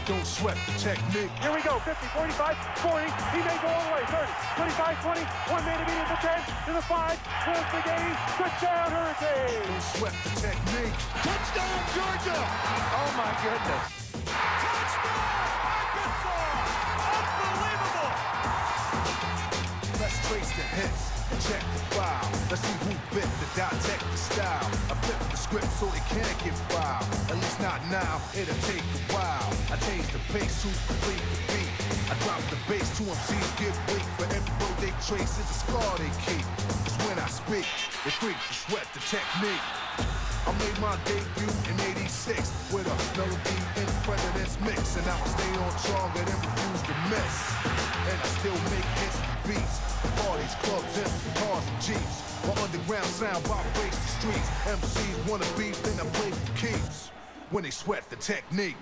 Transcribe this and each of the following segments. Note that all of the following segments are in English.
Don't sweat the technique. Here we go, 50, 45, 40. He may go all the way, 30, 25, 20. One man to beat at the 10, to the 5. Wins the game. Touchdown, Hurricane. Don't sweat the technique. Touchdown, Georgia! Oh, my goodness. Touchdown, Arkansas! Unbelievable! Let's trace the hits and check the file. Let's see who bit the dissect the style. I flip the script so it can't get filed. At least not now, it'll take a while. I change the pace to complete the beat. I drop the bass to MCs give weight. For every road they trace is a scar they keep. It's when I speak, they freak to sweat the technique. I made my debut in '86 with a melody in President's mix, and I will stay on target and refuse to miss. And I still make instant beats. Parties, clubs, empty cars and jeeps. My underground sound vibrates the streets. MCs wanna beef, then I play for keeps. When they sweat the technique.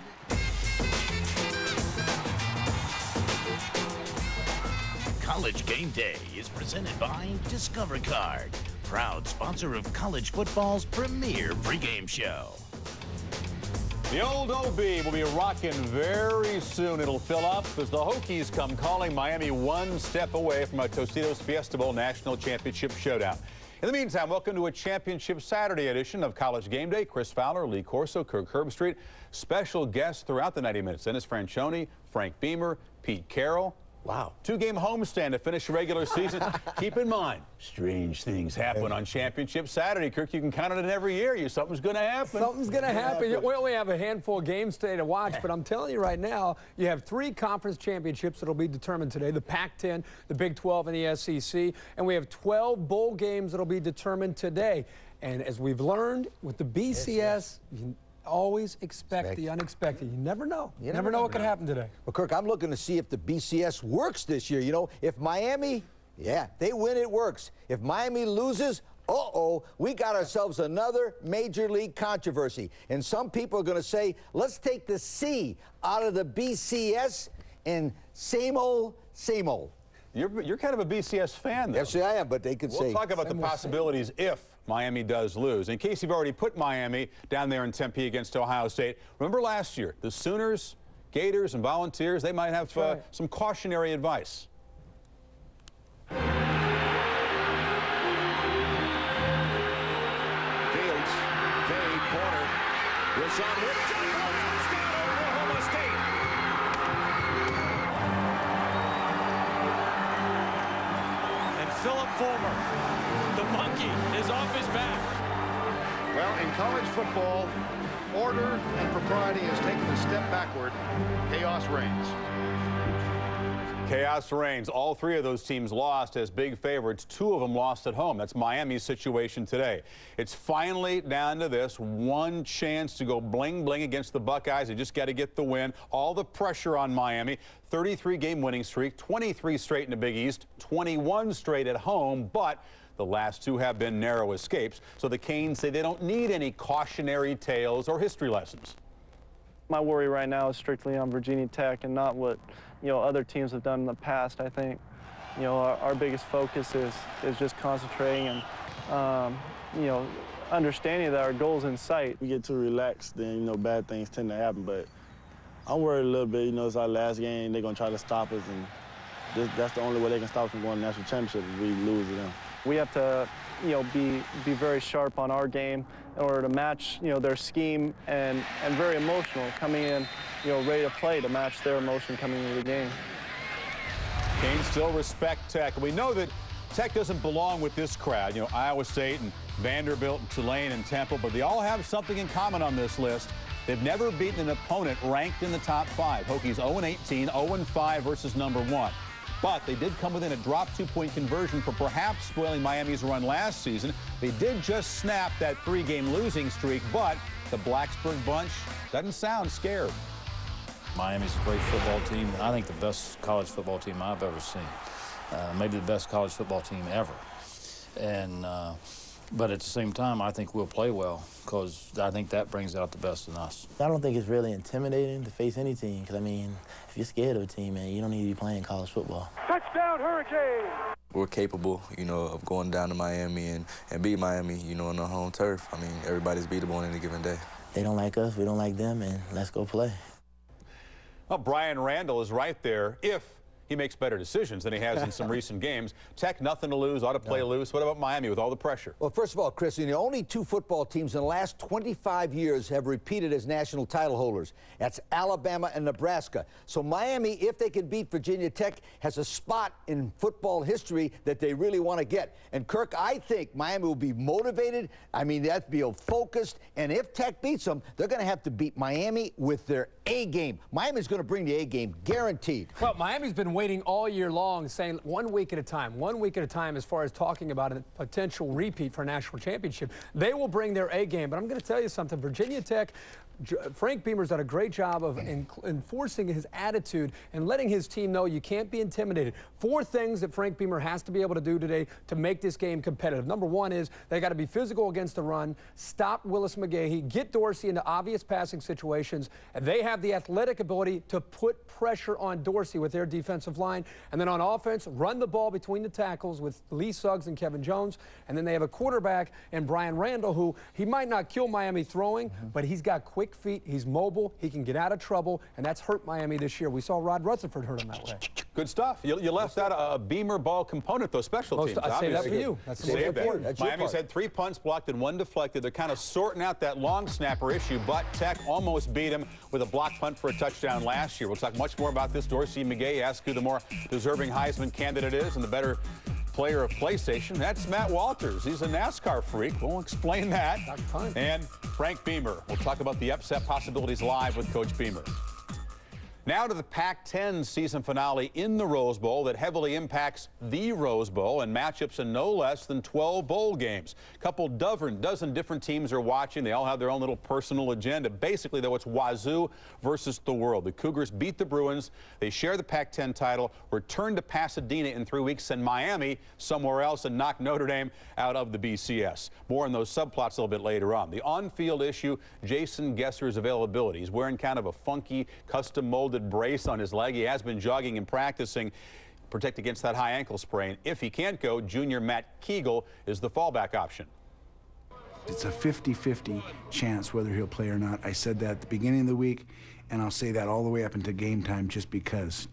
College Game Day is presented by Discover Card, proud sponsor of college football's premier pregame show. The old OB will be rocking very soon. It'll fill up as the Hokies come calling. Miami one step away from a Tostitos Fiesta Bowl National Championship showdown. In the meantime, welcome to a Championship Saturday edition of College Game Day. Chris Fowler, Lee Corso, Kirk Herbstreit. Special guests throughout the 90 minutes. Dennis Franchione, Frank Beamer, Pete Carroll. Wow. Two-game homestand to finish the regular season. Keep in mind, strange things happen on Championship Saturday. Kirk, you can count on it every year. Something's going to happen. Something's going to happen. We only have a handful of games today to watch, but I'm telling you right now, you have 3 conference championships that will be determined today, the Pac-10, the Big 12, and the SEC, and we have 12 bowl games that will be determined today. And as we've learned with the BCS, you always expect the unexpected. You never know. You never know what could happen today. Well, Kirk, I'm looking to see if the BCS works this year. You know, if Miami, they win, it works. If Miami loses, we got ourselves another major league controversy. And some people are going to say, let's take the C out of the BCS and same old, same old. You're kind of a BCS fan, though. Yes, I am, but they could say. We'll talk about the possibilities if Miami does lose. In case you've already put Miami down there in Tempe against Ohio State, remember last year, the Sooners, Gators, and Volunteers, they might have some cautionary advice. Fields, fade, corner. Rashawn Woods, touchdown, Oklahoma State. Philip Fulmer, the monkey, is off his back. Well, in college football, order and propriety has taken a step backward. Chaos reigns. Chaos reigns. All 3 of those teams lost as big favorites. 2 of them lost at home. That's Miami's situation today. It's finally down to this one chance to go bling-bling against the Buckeyes. They just got to get the win. All the pressure on Miami. 33-game winning streak, 23 straight in the Big East, 21 straight at home, but the last 2 have been narrow escapes. So the Canes say they don't need any cautionary tales or history lessons. My worry right now is strictly on Virginia Tech and not what other teams have done in the past. I think our biggest focus is just concentrating and understanding that our goal is in sight. We get too relaxed, then bad things tend to happen. But I'm worried a little bit. It's our last game. They're gonna try to stop us, and that's the only way they can stop us from going to the national championship if we lose to them. We have to be very sharp on our game in order to match their scheme and very emotional coming in ready to play to match their emotion coming into the game. Canes still respect Tech. We know that Tech doesn't belong with this crowd, Iowa State and Vanderbilt and Tulane and Temple, but they all have something in common on this list. They've never beaten an opponent ranked in the top 5. Hokies 0-18, 0-5 versus number 1. But they did come within a drop 2-point conversion for perhaps spoiling Miami's run last season. They did just snap that 3-game losing streak, but the Blacksburg bunch doesn't sound scared. Miami's a great football team. I think the best college football team I've ever seen. Maybe the best college football team ever. And but at the same time, I think we'll play well because I think that brings out the best in us. I don't think it's really intimidating to face any team because, if you're scared of a team, man, you don't need to be playing college football. Touchdown, Hurricane! We're capable, of going down to Miami and beat Miami, on our home turf. Everybody's beatable on any given day. They don't like us, we don't like them, and let's go play. Well, Brian Randall is right there if he makes better decisions than he has in some recent games. Tech, nothing to lose, ought to play loose. What about Miami with all the pressure? Well, first of all, Chris, the only two football teams in the last 25 years have repeated as national title holders. That's Alabama and Nebraska. So Miami, if they can beat Virginia Tech, has a spot in football history that they really want to get. And, Kirk, I think Miami will be motivated. I mean, they'll be focused. And if Tech beats them, they're going to have to beat Miami with their A game. Miami's going to bring the A game, guaranteed. Well, Miami's been waiting all year long, saying 1 week at a time as far as talking about a potential repeat for a national championship. They will bring their A game. But I'm going to tell you something. Virginia Tech, Frank Beamer's done a great job of enforcing his attitude and letting his team know you can't be intimidated. 4 things that Frank Beamer has to be able to do today to make this game competitive. Number 1 is they got to be physical against the run, stop Willis McGahee, get Dorsey into obvious passing situations, and they have the athletic ability to put pressure on Dorsey with their defensive line. And then on offense, run the ball between the tackles with Lee Suggs and Kevin Jones. And then they have a quarterback in Brian Randall, who he might not kill Miami throwing, but he's got quick feet, he's mobile, he can get out of trouble, and that's hurt Miami this year. We saw Rod Rutherford hurt him that way. Good stuff. You left out a Beamer ball component, those special teams. I say that for you. That's the most important. Miami's had 3 punts blocked and 1 deflected. They're kind of sorting out that long snapper issue, but Tech almost beat him with a block punt for a touchdown last year. We'll talk much more about this. Dorsey McGahee, ask who the more deserving Heisman candidate is and the better player of PlayStation. That's Matt Walters. He's a NASCAR freak. We'll explain that. And Frank Beamer. We'll talk about the upset possibilities live with Coach Beamer. Now to the Pac-10 season finale in the Rose Bowl that heavily impacts the Rose Bowl and matchups in no less than 12 bowl games. A couple dozen different teams are watching. They all have their own little personal agenda. Basically, though, it's Wazoo versus the world. The Cougars beat the Bruins. They share the Pac-10 title, return to Pasadena in 3 weeks, send Miami somewhere else and knock Notre Dame out of the BCS. More on those subplots a little bit later on. The on-field issue, Jason Gesser's availability. He's wearing kind of a funky, custom-molded brace on his leg. He has been jogging and practicing, protect against that high ankle sprain. If he can't go, junior Matt Kegel is the fallback option. It's a 50-50 chance whether he'll play or not. I said that at the beginning of the week, and I'll say that all the way up into game time just because.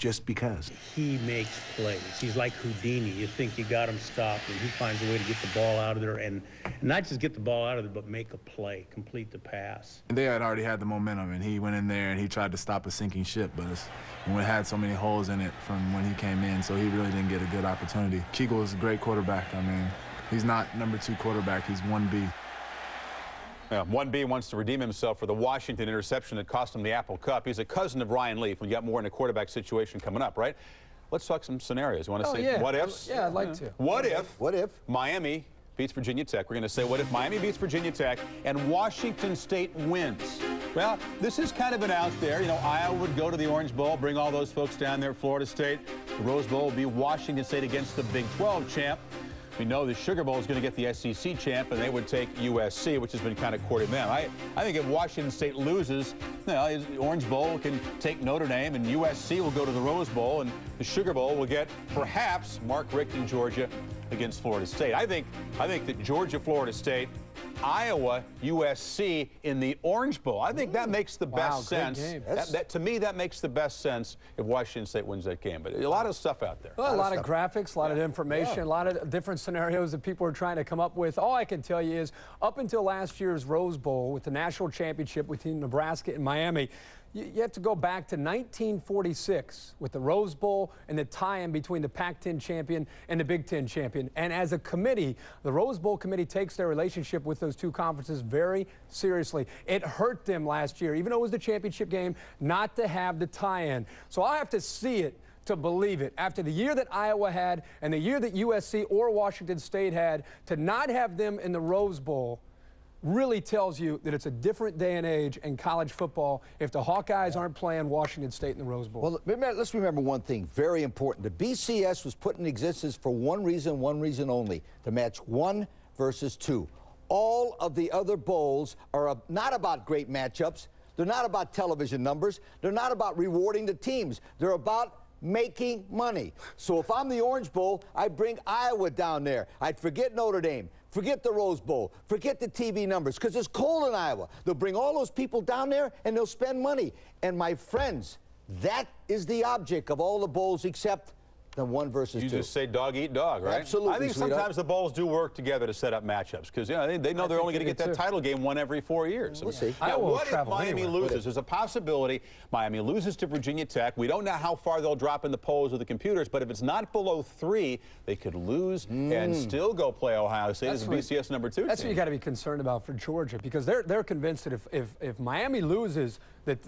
He makes plays. He's like Houdini. You think you got him stopped, and he finds a way to get the ball out of there, and not just get the ball out of there, but make a play, complete the pass. They had already had the momentum, and he went in there and he tried to stop a sinking ship, but it had so many holes in it from when he came in, so he really didn't get a good opportunity. Kegel is a great quarterback. I mean, he's not number 2 quarterback. He's 1B. 1B wants to redeem himself for the Washington interception that cost him the Apple Cup. He's a cousin of Ryan Leaf. We got more in a quarterback situation coming up, right? Let's talk some scenarios. You want to say what ifs? Yeah, I'd like to. What if Miami beats Virginia Tech? We're going to say what if Miami beats Virginia Tech and Washington State wins? Well, this is kind of been out there. You know, Iowa would go to the Orange Bowl, bring all those folks down there. Florida State, the Rose Bowl will be Washington State against the Big 12 champ. We know the Sugar Bowl is going to get the SEC champ, and they would take USC, which has been kind of courting them. I think if Washington State loses, you know, the Orange Bowl can take Notre Dame, and USC will go to the Rose Bowl, and the Sugar Bowl will get perhaps Mark Richt in Georgia against Florida State. I think that Georgia, Florida State, Iowa, USC in the Orange Bowl. I think that makes the best sense. To me, that makes the best sense if Washington State wins that game. But a lot of stuff out there. Well, a lot of graphics, a lot of information, a lot of different scenarios that people are trying to come up with. All I can tell you is up until last year's Rose Bowl with the national championship between Nebraska and Miami, you have to go back to 1946 with the Rose Bowl and the tie-in between the Pac-10 champion and the Big Ten champion. And as a committee, the Rose Bowl committee takes their relationship with those two conferences very seriously. It hurt them last year, even though it was the championship game, not to have the tie-in. So I have to see it to believe it. After the year that Iowa had and the year that USC or Washington State had, to not have them in the Rose Bowl really tells you that it's a different day and age in college football if the Hawkeyes aren't playing Washington State in the Rose Bowl. Well, let's remember one thing, very important. The BCS was put in existence for one reason only, to match 1 versus 2. All of the other bowls are not about great matchups. They're not about television numbers. They're not about rewarding the teams. They're about making money. So if I'm the Orange Bowl, I'd bring Iowa down there. I'd forget Notre Dame. Forget the Rose Bowl. Forget the TV numbers, because it's cold in Iowa. They'll bring all those people down there, and they'll spend money. And my friends, That is the object of all the bowls except the 1 versus 2. You just say dog eat dog, right? Absolutely. I think sometimes the bowls do work together to set up matchups because they know they're only going to get that title game one every 4 years. We'll see. Now, what if Miami loses? There's a possibility Miami loses to Virginia Tech. We don't know how far they'll drop in the polls of the computers, but if it's not below 3, they could lose and still go play Ohio State as a BCS number 2 That's team. what you got to be concerned about for Georgia, because they're convinced that if Miami loses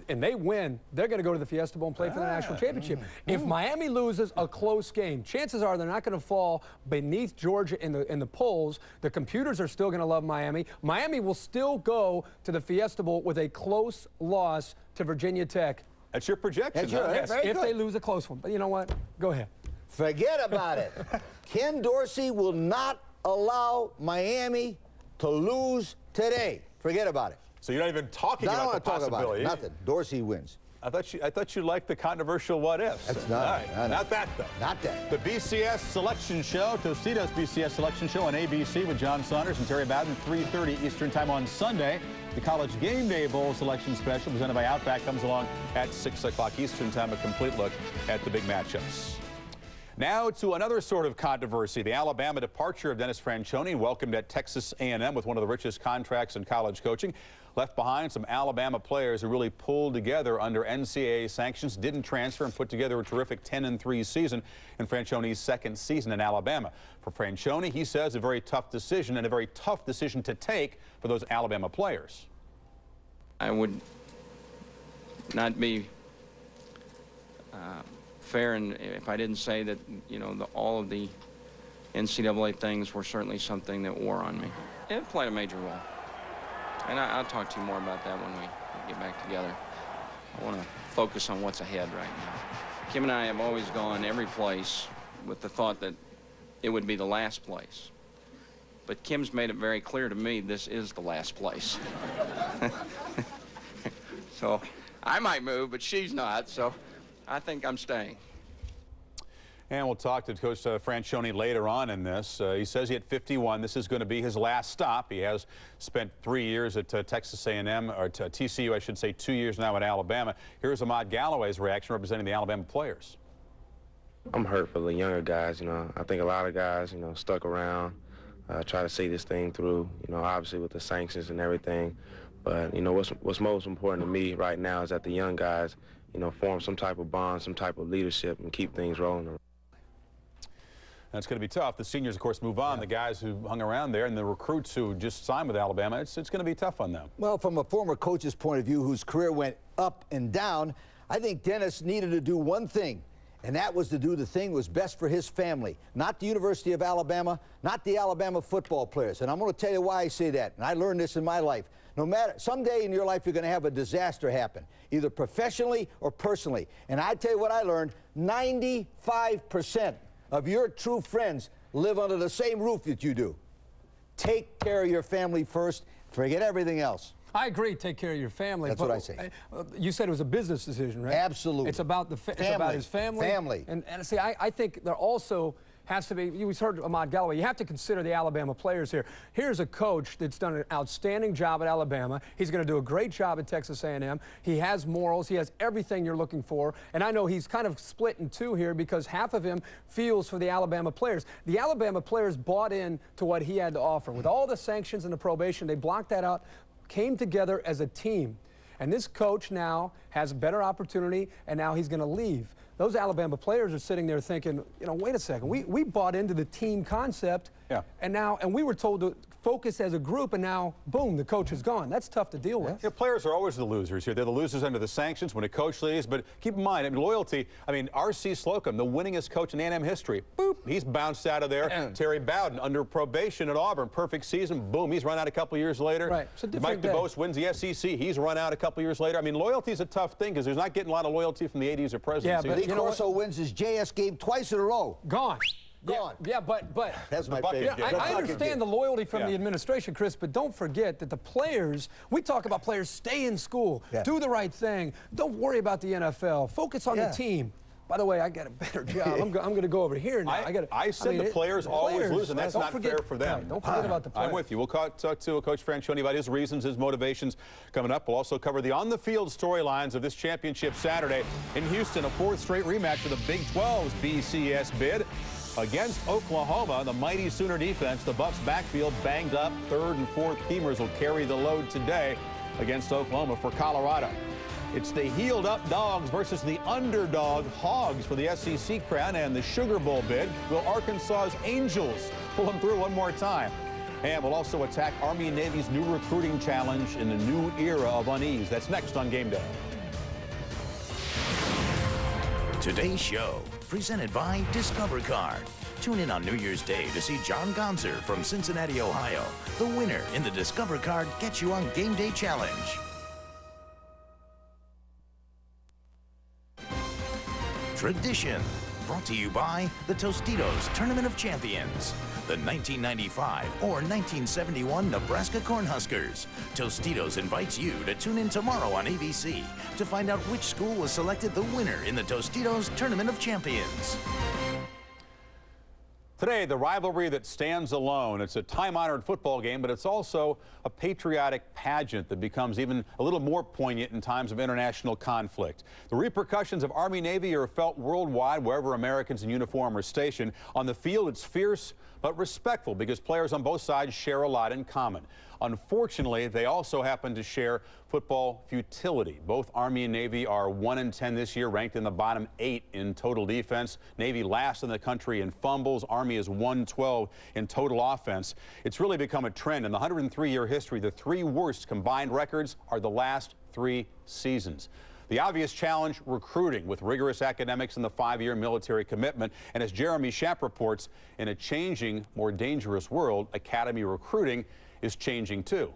and they win, they're going to go to the Fiesta Bowl and play for the national championship. If Miami loses a close game, chances are they're not going to fall beneath Georgia in the polls. The computers are still going to love Miami. Miami will still go to the Fiesta Bowl with a close loss to Virginia Tech. That's your projection. Yes, if they lose a close one. But you know what? Go ahead. Forget about it. Ken Dorsey will not allow Miami to lose today. Forget about it. So you're not even talking about the possibility. Nothing. Dorsey wins. I thought you liked the controversial what ifs. That's not. Not that though. Not that. The BCS Selection Show, Tostitos BCS Selection Show on ABC with John Saunders and Terry Bowden, 3:30 Eastern Time on Sunday. The College Game Day Bowl Selection Special presented by Outback comes along at 6 o'clock Eastern Time. A complete look at the big matchups. Now to another sort of controversy, the Alabama departure of Dennis Franchione, welcomed at Texas A&M with one of the richest contracts in college coaching. Left behind some Alabama players who really pulled together under NCAA sanctions, didn't transfer, and put together a terrific 10-3 season in Franchione's second season in Alabama. For Franchione, he says a very tough decision, and a very tough decision to take for those Alabama players. I would not be fair and if I didn't say that, all of the NCAA things were certainly something that wore on me. It played a major role. And I'll talk to you more about that when we get back together. I want to focus on what's ahead right now. Kim and I have always gone every place with the thought that it would be the last place. But Kim's made it very clear to me this is the last place. So I might move, but she's not, so I think I'm staying. And we'll talk to Coach Franchione later on in this. He says he had 51. This is going to be his last stop. He has spent 3 years at Texas A&M, or TCU, I should say, 2 years now at Alabama. Here's Ahmad Galloway's reaction representing the Alabama players. I'm hurt for the younger guys. I think a lot of guys, stuck around, try to see this thing through, obviously with the sanctions and everything. But, what's most important to me right now is that the young guys, form some type of bond, some type of leadership, and keep things rolling. That's going to be tough. The seniors, of course, move on. The guys who hung around there and the recruits who just signed with Alabama, it's going to be tough on them. Well, from a former coach's point of view whose career went up and down, I think Dennis needed to do one thing, and that was to do the thing that was best for his family, not the University of Alabama, not the Alabama football players. And I'm going to tell you why I say that, and I learned this in my life. No matter, someday in your life you're going to have a disaster happen, either professionally or personally. And I tell you what I learned, 95% of your true friends live under the same roof that you do. Take care of your family first, forget everything else. I agree, take care of your family. That's what I say. You said it was a business decision, right? Absolutely. It's about it's about his family. Family. And see, I think there also has to be, we heard Ahmad Galloway, you have to consider the Alabama players here. Here's a coach that's done an outstanding job at Alabama. He's going to do a great job at Texas A&M. He has morals. He has everything you're looking for. And I know he's kind of split in two here because half of him feels for the Alabama players. The Alabama players bought in to what he had to offer. With all the sanctions and the probation, they blocked that out, came together as a team. And this coach now has a better opportunity, and now he's going to leave. Those Alabama players are sitting there thinking, wait a second, we bought into the team concept, and we were told to focus as a group, and now, boom, the coach is gone. That's tough to deal with. Yeah, players are always the losers here. They're the losers under the sanctions when a coach leaves, but keep in mind, loyalty, R.C. Slocum, the winningest coach in A&M history, boop, he's bounced out of there. Terry Bowden, under probation at Auburn, perfect season, boom, he's run out a couple years later. Right, it's a different Mike DeBose wins the SEC, he's run out a couple years later. Loyalty's a tough thing because there's not getting a lot of loyalty from the 80s or presidency. Yeah, but Lee Corso wins his JS game twice in a row. Gone. Gone. Yeah, but that's my favorite. Yeah, I understand the loyalty from the administration, Chris, but don't forget that the players, we talk about players, stay in school, do the right thing, don't worry about the NFL, focus on the team. By the way, I got a better job. I'm going to go over here now. I said the players always lose, and that's not fair for them. Right, don't forget about the players. I'm with you. We'll talk to Coach Franchione about his reasons, his motivations coming up. We'll also cover the on-the-field storylines of this championship Saturday in Houston, a fourth straight rematch for the Big 12's BCS bid against Oklahoma. The mighty Sooner defense, the Buffs' backfield banged up. Third and fourth teamers will carry the load today against Oklahoma for Colorado. It's the healed-up Dogs versus the underdog Hogs for the SEC crown and the Sugar Bowl bid. Will Arkansas's Angels pull them through one more time? And we'll also attack Army and Navy's new recruiting challenge in the new era of unease. That's next on Game Day. Today's show, presented by Discover Card. Tune in on New Year's Day to see John Gonzer from Cincinnati, Ohio. The winner in the Discover Card Get You on Game Day Challenge. Tradition, brought to you by the Tostitos Tournament of Champions. The 1995 or 1971 Nebraska Cornhuskers. Tostitos invites you to tune in tomorrow on ABC to find out which school was selected the winner in the Tostitos Tournament of Champions. Today, the rivalry that stands alone. It's a time-honored football game, but it's also a patriotic pageant that becomes even a little more poignant in times of international conflict. The repercussions of Army-Navy are felt worldwide wherever Americans in uniform are stationed. On the field, it's fierce but respectful because players on both sides share a lot in common. Unfortunately, they also happen to share football futility. Both Army and Navy are 1-10 this year, ranked in the bottom 8 in total defense. Navy last in the country in fumbles. Army is 112 in total offense. It's really become a trend. In the 103-year history, the 3 worst combined records are the last 3 seasons. The obvious challenge, recruiting, with rigorous academics and the 5-year military commitment. And as Jeremy Schaap reports, in a changing, more dangerous world, academy recruiting is changing too.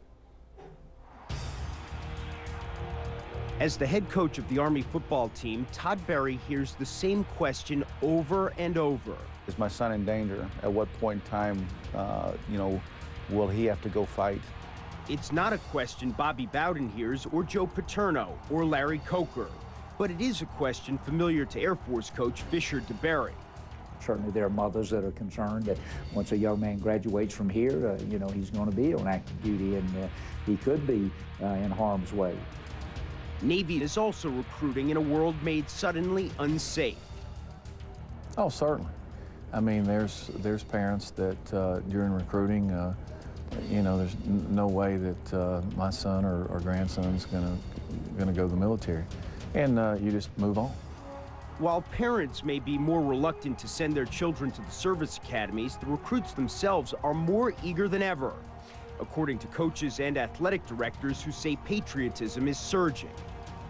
As the head coach of the Army football team, Todd Berry hears the same question over and over. Is my son in danger? At what point in time, will he have to go fight? It's not a question Bobby Bowden hears, or Joe Paterno, or Larry Coker, but it is a question familiar to Air Force coach Fisher DeBerry. Certainly there are mothers that are concerned that once a young man graduates from here, he's going to be on active duty and he could be in harm's way. Navy is also recruiting in a world made suddenly unsafe. Oh, certainly. I mean, there's parents that during recruiting, there's no way that my son or grandson's gonna go to the military, and you just move on. While parents may be more reluctant to send their children to the service academies, the recruits themselves are more eager than ever, according to coaches and athletic directors who say patriotism is surging.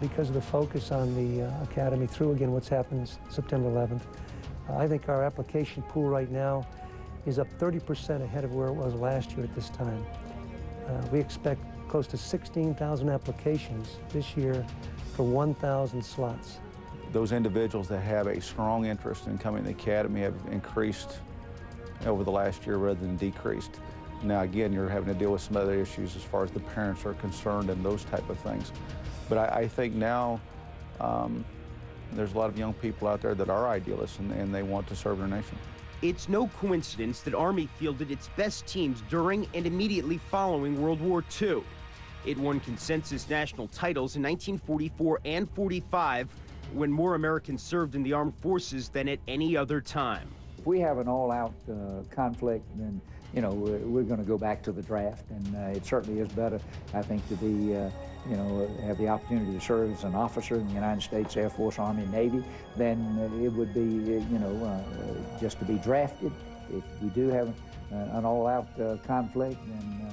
Because of the focus on the academy through, again, what's happened September 11th, I think our application pool right now is up 30% ahead of where it was last year at this time. We expect close to 16,000 applications this year for 1,000 slots. Those individuals that have a strong interest in coming to the academy have increased over the last year rather than decreased. Now, again, you're having to deal with some other issues as far as the parents are concerned and those type of things. But I think now there's a lot of young people out there that are idealists and they want to serve their nation. It's no coincidence that Army fielded its best teams during and immediately following World War II. It won consensus national titles in 1944 and 45, when more Americans served in the armed forces than at any other time. If we have an all-out conflict, then we're going to go back to the draft, and it certainly is better, I think, to be, have the opportunity to serve as an officer in the United States Air Force, Army, and Navy than it would be, just to be drafted. If we do have an all-out conflict, then,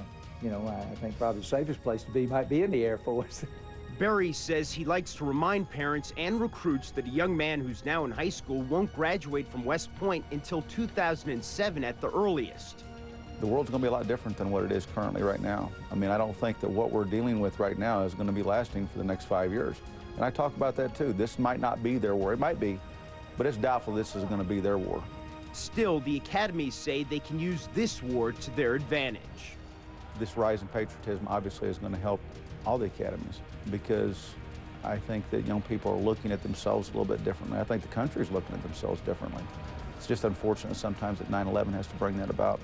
I think probably the safest place to be might be in the Air Force. Berry says he likes to remind parents and recruits that a young man who's now in high school won't graduate from West Point until 2007 at the earliest. The world's going to be a lot different than what it is currently right now. I mean, I don't think that what we're dealing with right now is going to be lasting for the next 5 years. And I talk about that too. This might not be their war. It might be, but it's doubtful this is going to be their war. Still, the academies say they can use this war to their advantage. This rise in patriotism obviously is going to help all the academies because I think that young people are looking at themselves a little bit differently. I think the country is looking at themselves differently. It's just unfortunate sometimes that 9/11 has to bring that about.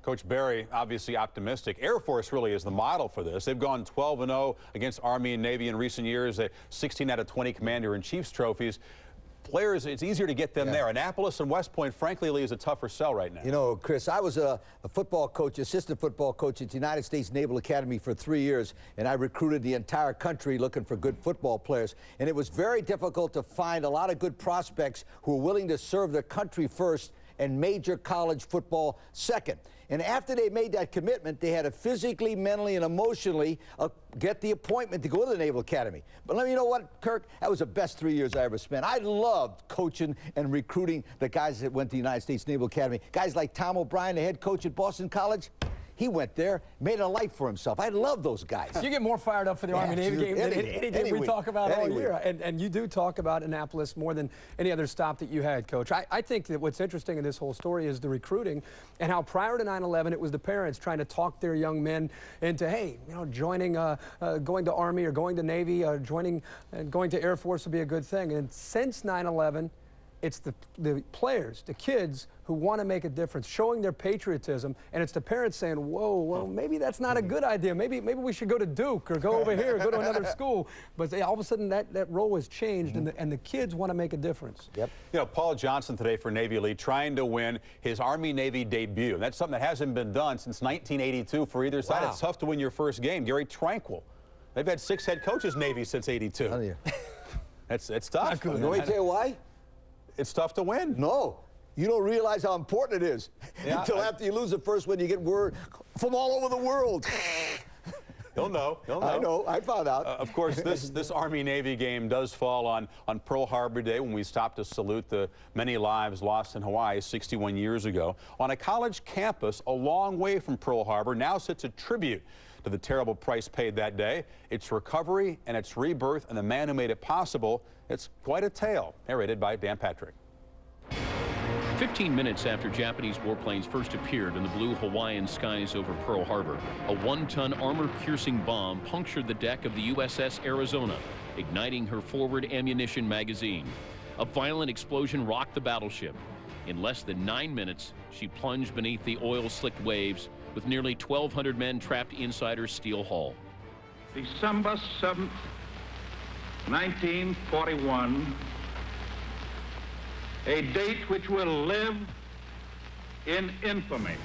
Coach Barry, obviously optimistic. Air Force really is the model for this. They've gone 12-0 against Army and Navy in recent years. 16 out of 20 Commander-in-Chief's trophies. Players, it's easier to get them there. Annapolis and West Point, frankly, Lee, is a tougher sell right now. You know, Chris, I was a football coach, assistant football coach at the United States Naval Academy for 3 years, and I recruited the entire country looking for good football players. And it was very difficult to find a lot of good prospects who were willing to serve their country first and major college football second. And after they made that commitment, they had to physically, mentally, and emotionally get the appointment to go to the Naval Academy. But let me know what, Kirk, that was the best 3 years I ever spent. I loved coaching and recruiting the guys that went to the United States Naval Academy. Guys like Tom O'Brien, the head coach at Boston College. He went there, made a life for himself. I love those guys. You get more fired up for the Army-Navy game than any game we talk about all year. And you do talk about Annapolis more than any other stop that you had, Coach. I think that what's interesting in this whole story is the recruiting and how prior to 9/11, it was the parents trying to talk their young men into, hey, you know, joining, going to Army or going to Navy, going to Air Force would be a good thing. And since 9/11, it's the players, the kids who want to make a difference, showing their patriotism, and it's the parents saying, whoa, well, maybe that's not a good idea. Maybe we should go to Duke or go over here, go to another school. But all of a sudden, that role has changed, and the kids want to make a difference. Yep. You know, Paul Johnson today for Navy Elite trying to win his Army-Navy debut. And that's something that hasn't been done since 1982 for either side. Wow. It's tough to win your first game. Gary Tranquil. They've had 6 head coaches Navy since '82. It's tough. Let me tell you why. It's tough to win. No. You don't realize how important it is until after you lose the first one, you get word from all over the world. He'll know. He'll know. I know. I found out. Of course, this Army-Navy game does fall on Pearl Harbor Day, when we stop to salute the many lives lost in Hawaii 61 years ago. On a college campus a long way from Pearl Harbor now sits a tribute to the terrible price paid that day, its recovery and its rebirth, and the man who made it possible. It's quite a tale, narrated by Dan Patrick. 15 minutes after Japanese warplanes first appeared in the blue Hawaiian skies over Pearl Harbor, a 1-ton armor-piercing bomb punctured the deck of the USS Arizona, igniting her forward ammunition magazine. A violent explosion rocked the battleship. In less than 9 minutes, she plunged beneath the oil-slicked waves, with nearly 1,200 men trapped inside her steel hull. December 7th, 1941, a date which will live in infamy.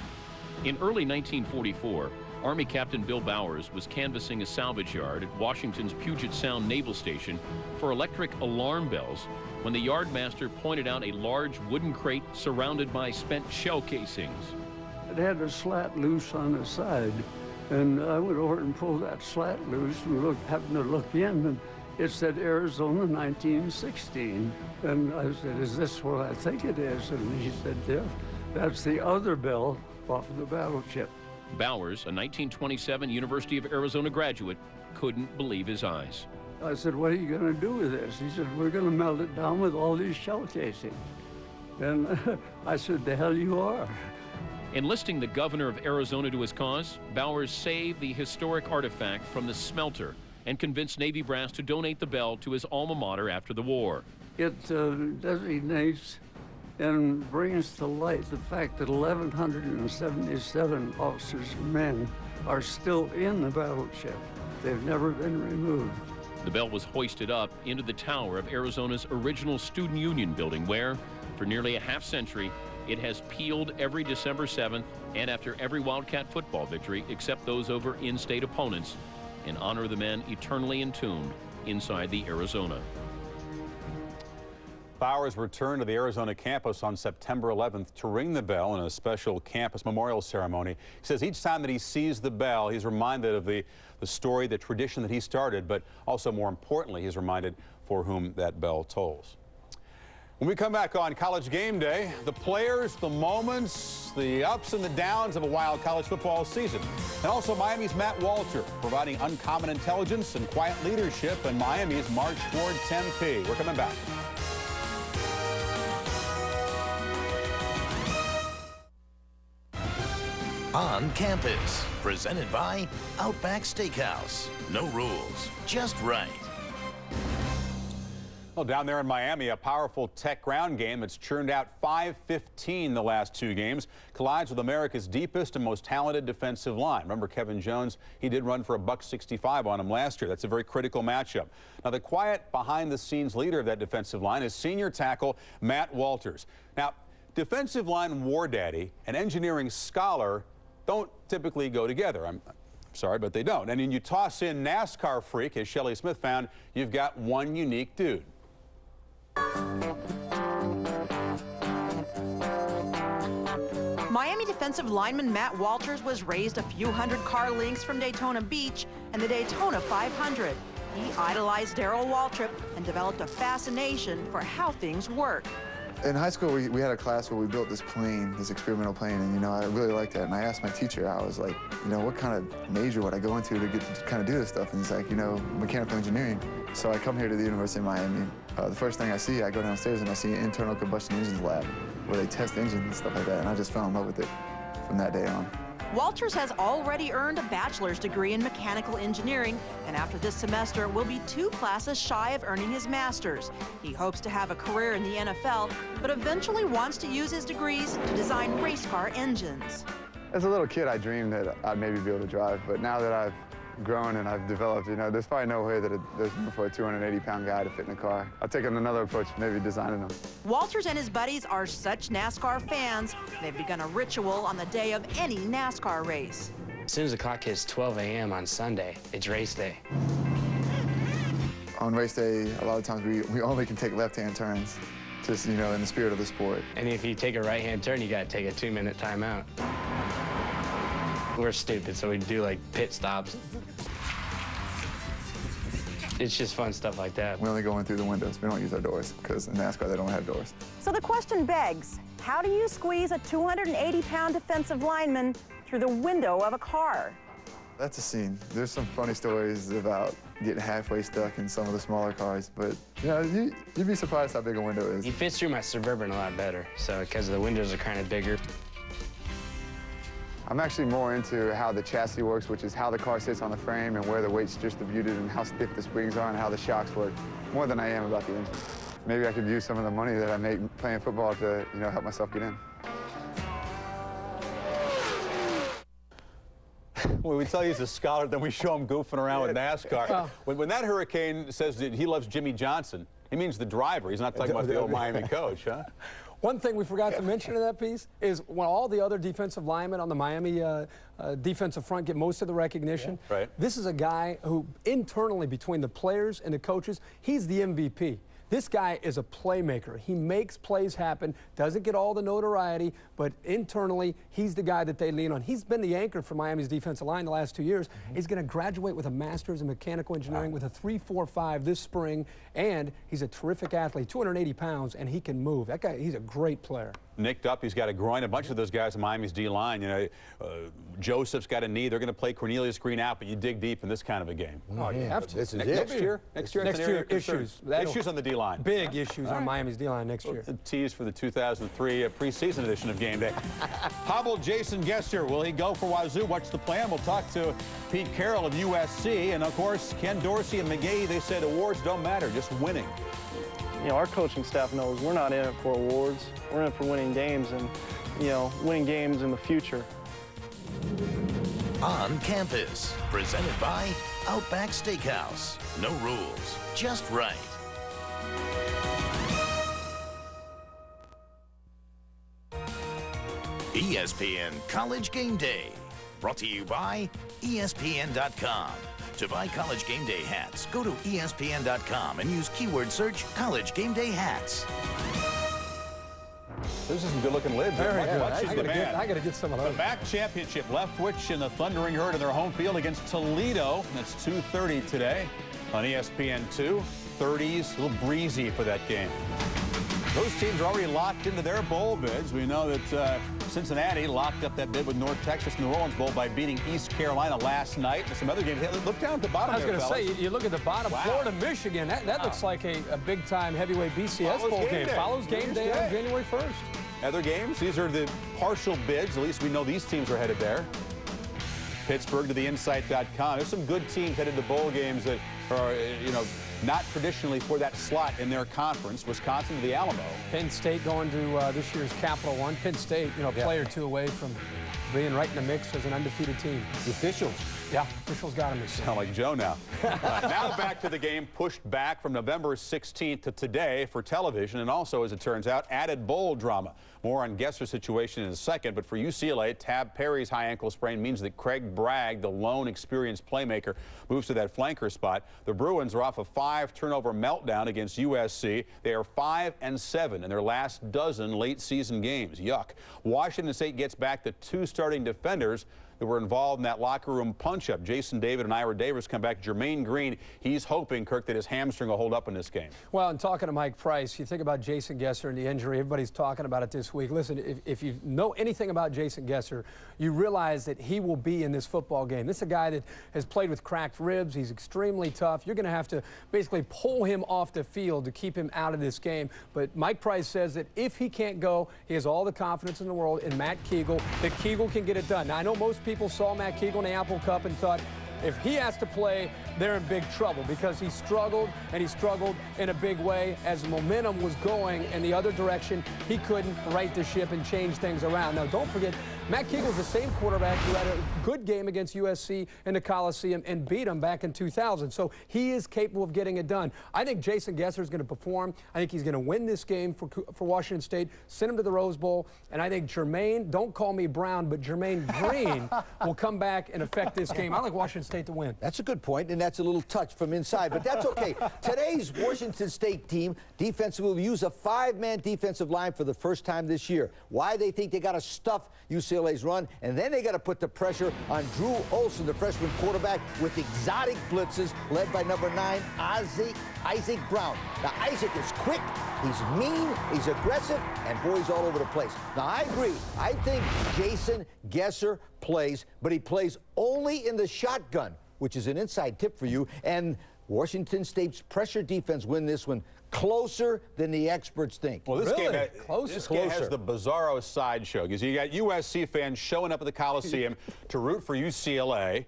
In early 1944, Army Captain Bill Bowers was canvassing a salvage yard at Washington's Puget Sound Naval Station for electric alarm bells when the yardmaster pointed out a large wooden crate surrounded by spent shell casings. It had a slat loose on the side, and I went over and pulled that slat loose and happened to look in, and it said Arizona 1916. And I said, is this what I think it is? And he said, yeah, that's the other bell off of the battleship. Bowers, a 1927 University of Arizona graduate, couldn't believe his eyes. I said, what are you going to do with this? He said, we're going to melt it down with all these shell casings. And I said, the hell you are. Enlisting the governor of Arizona to his cause, Bowers saved the historic artifact from the smelter and convinced Navy brass to donate the bell to his alma mater after the war. It designates and brings to light the fact that 1,177 officers and men are still in the battleship. They've never been removed. The bell was hoisted up into the tower of Arizona's original Student Union building, where, for nearly a half-century, it has pealed every December 7th and after every Wildcat football victory, except those over in-state opponents, in honor of the men eternally entombed inside the Arizona. Bowers returned to the Arizona campus on September 11th to ring the bell in a special campus memorial ceremony. He says each time that he sees the bell, he's reminded of the story, the tradition that he started, but also more importantly, he's reminded for whom that bell tolls. When we come back on College Game Day, the players, the moments, the ups and the downs of a wild college football season. And also Miami's Matt Walter providing uncommon intelligence and quiet leadership in Miami's march toward Tempe. We're coming back. On Campus, presented by Outback Steakhouse. No rules, just right. Well, down there in Miami, a powerful tech ground game that's churned out 515 the last 2 games, collides with America's deepest and most talented defensive line. Remember Kevin Jones? He did run for $165 on him last year. That's a very critical matchup. Now, the quiet behind-the-scenes leader of that defensive line is senior tackle Matt Walters. Now, defensive line war daddy and engineering scholar don't typically go together. I'm sorry, but they don't. And then you toss in NASCAR freak, as Shelley Smith found, you've got one unique dude. Miami defensive lineman Matt Walters was raised a few hundred car lengths from Daytona Beach and the Daytona 500. He idolized Darrell Waltrip and developed a fascination for how things work. In high school, we had a class where we built this plane, this experimental plane, and, I really liked that. And I asked my teacher, I was like, what kind of major would I go into to get to kind of do this stuff? And he's like, mechanical engineering. So I come here to the University of Miami. The first thing I see, I go downstairs and I see an internal combustion engines lab where they test engines and stuff like that. And I just fell in love with it from that day on. Walters has already earned a bachelor's degree in mechanical engineering, and after this semester will be 2 classes shy of earning his master's. He hopes to have a career in the NFL, but eventually wants to use his degrees to design race car engines. As a little kid, I dreamed that I'd maybe be able to drive, but now that I've grown and I've developed, there's probably no way that there's room for a 280-pound guy to fit in a car. I've taken another approach, maybe designing them. Walters and his buddies are such NASCAR fans, they've begun a ritual on the day of any NASCAR race. As soon as the clock hits 12 a.m. on Sunday, it's race day. On race day, a lot of times we only can take left-hand turns, just, in the spirit of the sport. And if you take a right-hand turn, you got to take a 2-minute timeout. We're stupid, so we do like pit stops. It's just fun stuff like that. We only go in through the windows. We don't use our doors because in NASCAR they don't have doors. So the question begs, how do you squeeze a 280-pound defensive lineman through the window of a car? That's a scene. There's some funny stories about getting halfway stuck in some of the smaller cars, but you'd be surprised how big a window is. He fits through my Suburban a lot better, so because the windows are kind of bigger. I'm actually more into how the chassis works, which is how the car sits on the frame and where the weight's distributed and how stiff the springs are and how the shocks work, more than I am about the engine. Maybe I could use some of the money that I make playing football to, help myself get in. When we tell you he's a scholar, then we show him goofing around with NASCAR. When that Hurricane says that he loves Jimmy Johnson, he means the driver. He's not talking about the old Miami coach, huh? One thing we forgot to mention in that piece is when all the other defensive linemen on the Miami defensive front get most of the recognition, this is a guy who internally between the players and the coaches, he's the MVP. This guy is a playmaker. He makes plays happen, doesn't get all the notoriety, but internally, he's the guy that they lean on. He's been the anchor for Miami's defensive line the last 2 years. He's going to graduate with a master's in mechanical engineering with a 3.45 this spring, and he's a terrific athlete, 280 pounds, and he can move. That guy, he's a great player. Nicked up, he's got a groin. A bunch of those guys in Miami's D-line, Joseph's got a knee. They're going to play Cornelius Green out, but you dig deep in this kind of a game. Oh, yeah. Have to. This is Next year? Next year, issues. Issues on the D-line. Big issues on Miami's D-line next year. A tease for the 2003 preseason edition of Game Day. How about Jason Gesser? Will he go for Wazoo? What's the plan? We'll talk to Pete Carroll of USC. And, of course, Ken Dorsey and McGahee, they said awards don't matter, just winning. Our coaching staff knows we're not in it for awards. We're in it for winning games and, winning games in the future. On Campus, presented by Outback Steakhouse. No rules, just right. ESPN College Game Day, brought to you by ESPN.com. To buy College Game Day hats, go to ESPN.com and use keyword search College Game Day hats. This is some good-looking lids. Very good. I got to get some of those. The MAC Championship, Leftwich and the Thundering Herd in their home field against Toledo. That's 2:30 today on ESPN2. 30s, a little breezy for that game. Those teams are already locked into their bowl bids. We know that Cincinnati locked up that bid with North Texas New Orleans Bowl by beating East Carolina last night. And some other games. Hey, look down at the bottom. I was going to say, you look at the bottom, Florida, Michigan. That looks like a big-time heavyweight BCS bowl game. Follows Game Day on January 1st. Other games, these are the partial bids. At least we know these teams are headed there. Pittsburgh to the Insight.com. There's some good teams headed to bowl games that are, not traditionally for that slot in their conference. Wisconsin to the Alamo. Penn State going to this year's Capital One. Penn State, a play or two away from being right in the mix as an undefeated team. The officials. Yeah, officials got him. Sound like Joe now. Now back to the game, pushed back from November 16th to today for television, and also, as it turns out, added bowl drama. More on Gesser's situation in a second, but for UCLA, Tab Perry's high ankle sprain means that Craig Bragg, the lone experienced playmaker, moves to that flanker spot. The Bruins are off a 5-turnover meltdown against USC. They are 5-7 in their last dozen late-season games. Yuck. Washington State gets back the 2 starting defenders that were involved in that locker room punch-up. Jason David and Ira Davis come back. Jermaine Green, he's hoping, Kirk, that his hamstring will hold up in this game. Well, and talking to Mike Price, you think about Jason Gesser and the injury. Everybody's talking about it this week. Listen, if you know anything about Jason Gesser, you realize that he will be in this football game. This is a guy that has played with cracked ribs. He's extremely tough. You're going to have to basically pull him off the field to keep him out of this game. But Mike Price says that if he can't go, he has all the confidence in the world in Matt Kegel, that Kegel can get it done. Now, I know most people saw Matt Kegel in the Apple Cup and thought, if he has to play, they're in big trouble, because he struggled, and he struggled in a big way. As the momentum was going in the other direction, he couldn't right the ship and change things around. Now, don't forget, Matt Kegel's the same quarterback who had a good game against USC in the Coliseum and beat him back in 2000. So he is capable of getting it done. I think Jason Gesser is going to perform. I think he's going to win this game for Washington State, send him to the Rose Bowl. And I think Jermaine, don't call me Brown, but Jermaine Green will come back and affect this game. I like Washington State to win. That's a good point, and that's a little touch from inside, but that's okay. Today's Washington State team defensively will use a 5-man defensive line for the first time this year. Why? They think they got to stuff UCLA's run, and then they got to put the pressure on Drew Olson, the freshman quarterback, with exotic blitzes led by number 9, Isaac Brown. Now, Isaac is quick, he's mean, he's aggressive, and boy, he's all over the place. Now, I agree. I think Jason Gesser plays, but he plays only in the shotgun, which is an inside tip for you, and Washington State's pressure defense win this one closer than the experts think. Well, this game has the bizarro sideshow, because you got USC fans showing up at the Coliseum to root for UCLA.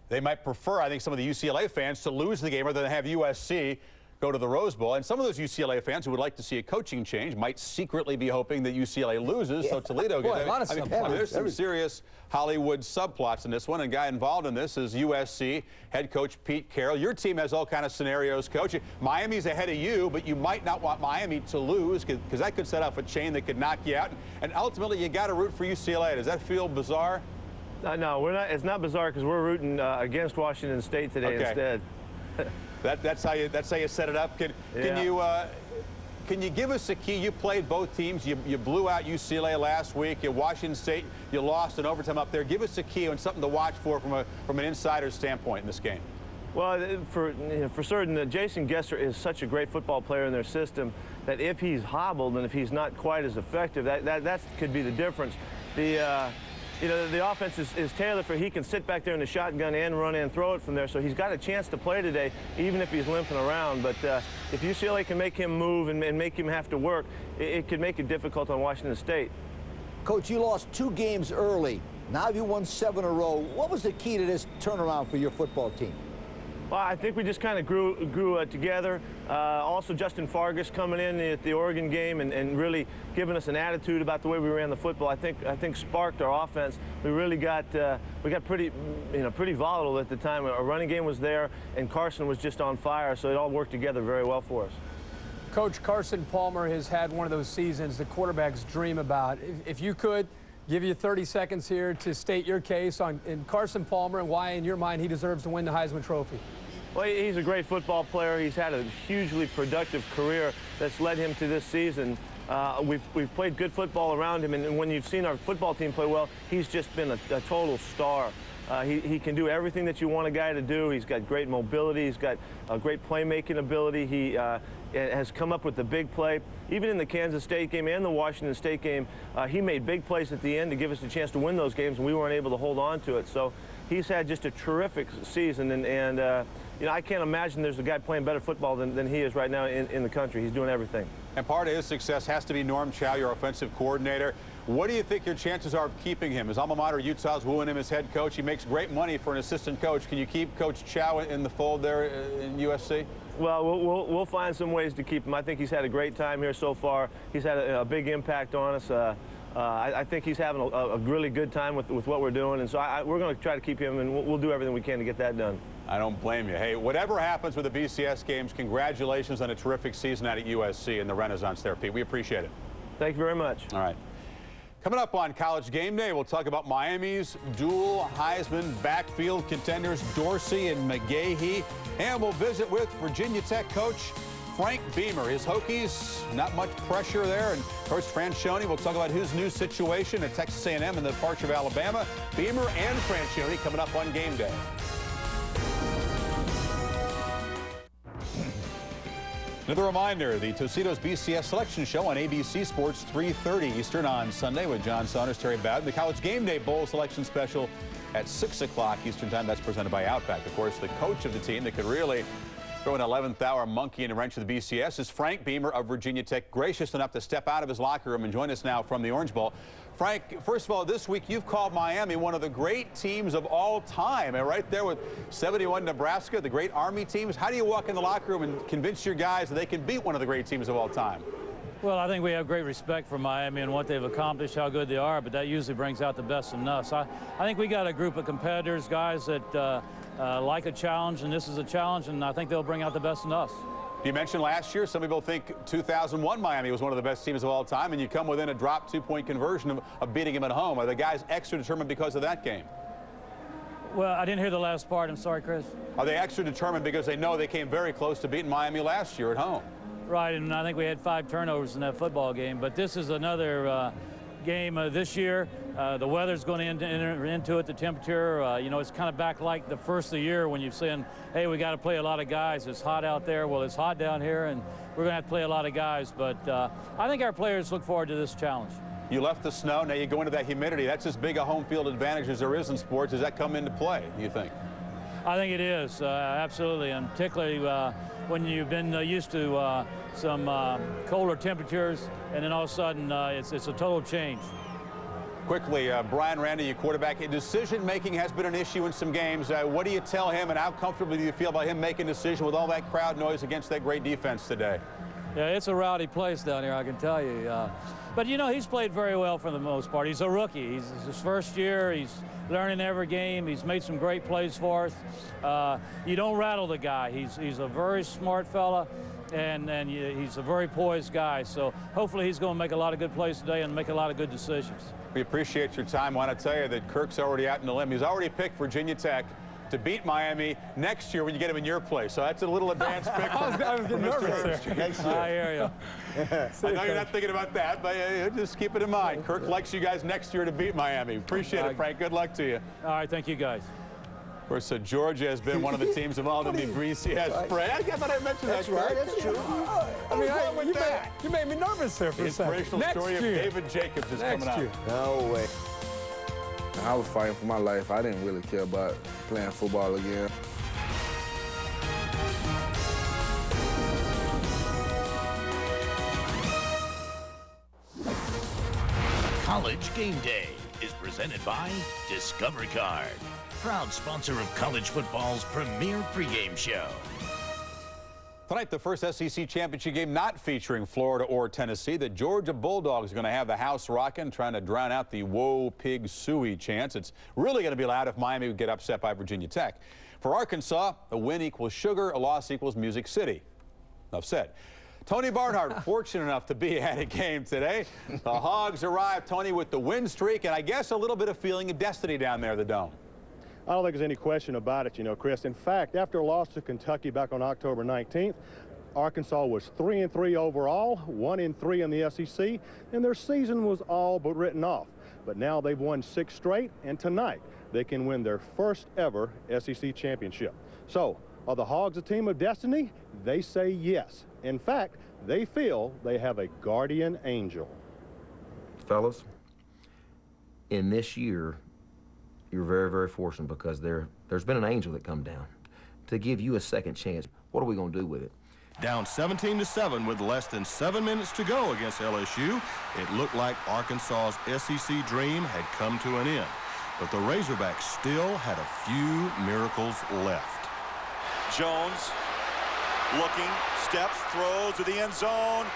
They might prefer, I think, some of the UCLA fans to lose the game rather than have USC go to the Rose Bowl. And some of those UCLA fans who would like to see a coaching change might secretly be hoping that UCLA loses, so Toledo gets it. There's some serious Hollywood subplots in this one. And a guy involved in this is USC head coach Pete Carroll. Your team has all kind of scenarios, coach. Miami's ahead of you, but you might not want Miami to lose, because that could set off a chain that could knock you out. And ultimately, you got to root for UCLA. Does that feel bizarre? No, we're not. It's not bizarre, because we're rooting against Washington State today instead. That's how you set it up. Can you give us a key? You played both teams. You blew out UCLA last week. At Washington State, you lost in overtime up there. Give us a key and something to watch for from an insider's standpoint in this game. Well, for certain, Jason Gesser is such a great football player in their system that if he's hobbled and if he's not quite as effective, that could be the difference. The offense is tailored for he can sit back there in the shotgun and run and throw it from there. So he's got a chance to play today, even if he's limping around. But if UCLA can make him move and make him have to work, it could make it difficult on Washington State. Coach, you lost 2 games early. Now you won 7 in a row. What was the key to this turnaround for your football team? Well, I think we just kind of grew together. Also, Justin Fargas coming in at the Oregon game and really giving us an attitude about the way we ran the football. I think sparked our offense. We really got pretty volatile at the time. Our running game was there, and Carson was just on fire. So it all worked together very well for us. Coach, Carson Palmer has had one of those seasons the quarterbacks dream about. If you could give you 30 seconds here to state your case on Carson Palmer and why, in your mind, he deserves to win the Heisman Trophy. Well, he's a great football player. He's had a hugely productive career that's led him to this season. We've played good football around him, and when you've seen our football team play well, he's just been a total star. He can do everything that you want a guy to do. He's got great mobility. He's got a great playmaking ability. He has come up with the big play. Even in the Kansas State game and the Washington State game, he made big plays at the end to give us a chance to win those games, and we weren't able to hold on to it. So he's had just a terrific season, and I can't imagine there's a guy playing better football than he is right now in the country. He's doing everything. And part of his success has to be Norm Chow, your offensive coordinator. What do you think your chances are of keeping him? His alma mater, Utah's wooing him as head coach. He makes great money for an assistant coach. Can you keep Coach Chow in the fold there in USC? Well, we'll find some ways to keep him. I think he's had a great time here so far. He's had a big impact on us. I think he's having a really good time with what we're doing, and so we're going to try to keep him, and we'll do everything we can to get that done. I don't blame you. Hey, whatever happens with the BCS games, congratulations on a terrific season out at USC and the Renaissance there, Pete. We appreciate it. Thank you very much. All right. Coming up on College Game Day, we'll talk about Miami's dual Heisman backfield contenders, Dorsey and McGahee. And we'll visit with Virginia Tech coach Frank Beamer. His Hokies, not much pressure there. And Coach Francione, we'll talk about his new situation at Texas A&M and the departure of Alabama. Beamer and Francione coming up on Game Day. Another reminder, the Tostitos BCS Selection Show on ABC Sports 3:30 Eastern on Sunday with John Saunders, Terry Bowden. The College Game Day Bowl Selection Special at 6 o'clock Eastern Time. That's presented by Outback. Of course, the coach of the team that could really throw an 11th hour monkey in a wrench of the BCS is Frank Beamer of Virginia Tech, gracious enough to step out of his locker room and join us now from the Orange Bowl. Frank, first of all, this week you've called Miami one of the great teams of all time, and right there with 71 Nebraska, the great Army teams. How do you walk in the locker room and convince your guys that they can beat one of the great teams of all time? Well, I think we have great respect for Miami and what they've accomplished, how good they are, but that usually brings out the best in us. I think we got a group of competitors, guys that like a challenge, and this is a challenge, and I think they'll bring out the best in us. You mentioned last year, some people think 2001 Miami was one of the best teams of all time, and you come within a drop two-point conversion of beating them at home. Are the guys extra determined because of that game? Well, I didn't hear the last part. I'm sorry, Chris. Are they extra determined because they know they came very close to beating Miami last year at home? Right, and I think we had 5 turnovers in that football game, but this is another game this year. The weather's going to enter into it, the temperature. You know, it's kind of back like the first of the year when you're saying, hey, we got to play a lot of guys. It's hot out there. Well, it's hot down here, and we're going to have to play a lot of guys. But I think our players look forward to this challenge. You left the snow. Now you go into that humidity. That's as big a home field advantage as there is in sports. Does that come into play, do you think? I think it is, absolutely, and particularly when you've been used to some colder temperatures, and then all of a sudden it's a total change. Quickly, Brian Randy, your quarterback, decision-making has been an issue in some games. What do you tell him, and how comfortable do you feel about him making a decision with all that crowd noise against that great defense today? Yeah, it's a rowdy place down here, I can tell you. But, you know, he's played very well for the most part. He's a rookie. He's his first year. He's learning every game. He's made some great plays for us. You don't rattle the guy. He's a very smart fella, and he's a very poised guy. So hopefully he's going to make a lot of good plays today and make a lot of good decisions. We appreciate your time. I want to tell you that Kirk's already out in the limb. He's already picked Virginia Tech to beat Miami next year when you get him in your place. So that's a little advanced pick. I was getting nervous there. Next year. I hear you. I know you're not thinking about that, but just keep it in mind. Kirk likes you guys next year to beat Miami. Appreciate it, Frank. Good luck to you. All right, thank you, guys. Of course, Georgia has been one of the teams of all the BCS. Fred, I thought I mentioned that. That's right. That's true. I mean, you made me nervous there for a second. The inspirational story of David Jacobs is coming up. No way. I was fighting for my life. I didn't really care about playing football again. College Game Day is presented by Discover Card, proud sponsor of college football's premier pregame show. Tonight, the first SEC championship game not featuring Florida or Tennessee. The Georgia Bulldogs are going to have the house rocking, trying to drown out the "Whoa, Pig Suey" chants. It's really going to be loud if Miami would get upset by Virginia Tech. For Arkansas, a win equals sugar, a loss equals Music City. Enough said. Tony Barnhart, fortunate enough to be at a game today. The Hogs arrived, Tony, with the win streak, and I guess a little bit of feeling of destiny down there at the Dome. I don't think there's any question about it, you know, Chris. In fact, after a loss to Kentucky back on October 19th, Arkansas was 3-3 overall, 1-3 in the SEC, and their season was all but written off. But now they've won 6 straight, and tonight they can win their first ever SEC championship. So, are the Hogs a team of destiny? They say yes. In fact, they feel they have a guardian angel. Fellas, in this year, you're very, very fortunate because there's been an angel that come down to give you a second chance. What are we going to do with it? Down 17-7 with less than 7 minutes to go against LSU, it looked like Arkansas's SEC dream had come to an end. But the Razorbacks still had a few miracles left. Jones looking, steps, throws to the end zone.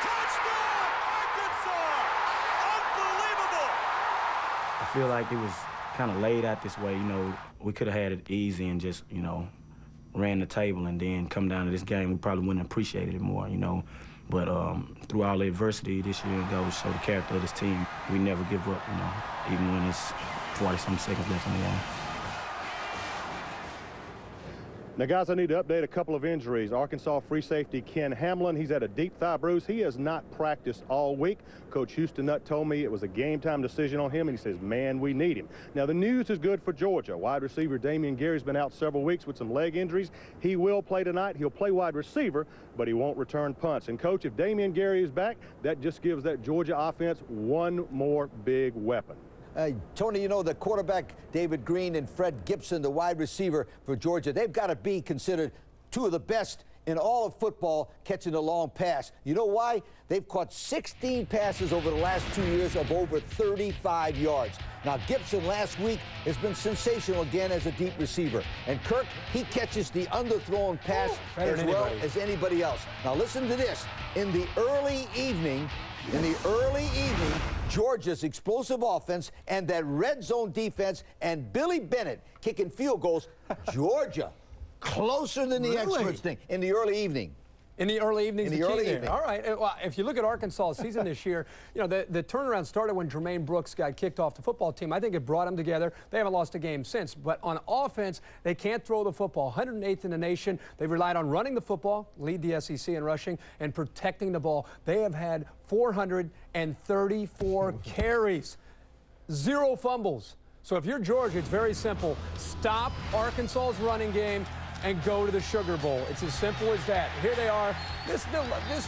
Touchdown, Arkansas! Unbelievable! I feel like it was kind of laid out this way. You know, we could have had it easy and just, you know, ran the table, and then come down to this game, we probably wouldn't have appreciated it more, you know. But through all the adversity this year, it goes to show the character of this team. We never give up, you know, even when it's 40-some seconds left in the game. Now, guys, I need to update a couple of injuries. Arkansas free safety Ken Hamlin, he's had a deep thigh bruise. He has not practiced all week. Coach Houston Nutt told me it was a game-time decision on him, and he says, man, we need him. Now, the news is good for Georgia. Wide receiver Damian Gary's been out several weeks with some leg injuries. He will play tonight. He'll play wide receiver, but he won't return punts. And, Coach, if Damian Gary is back, that just gives that Georgia offense one more big weapon. Tony, you know, the quarterback David Green and Fred Gibson, the wide receiver for Georgia, they've got to be considered two of the best in all of football catching the long pass. You know why? They've caught 16 passes over the last 2 years of over 35 yards. Now, Gibson last week has been sensational again as a deep receiver. And Kirk, he catches the underthrown pass as well as anybody else. Now, listen to this. In the early evening, Georgia's explosive offense and that red zone defense and Billy Bennett kicking field goals, Georgia closer than the experts think in the early evening. In the early evenings, in the early evening. All right. Well, if you look at Arkansas' season this year, you know, the turnaround started when Jermaine Brooks got kicked off the football team. I think it brought them together. They haven't lost a game since. But on offense, they can't throw the football. 108th in the nation. They've relied on running the football, lead the SEC in rushing, and protecting the ball. They have had 434 carries, 0 fumbles. So if you're Georgia, it's very simple. Stop Arkansas's running game and go to the Sugar Bowl. It's as simple as that. Here they are. This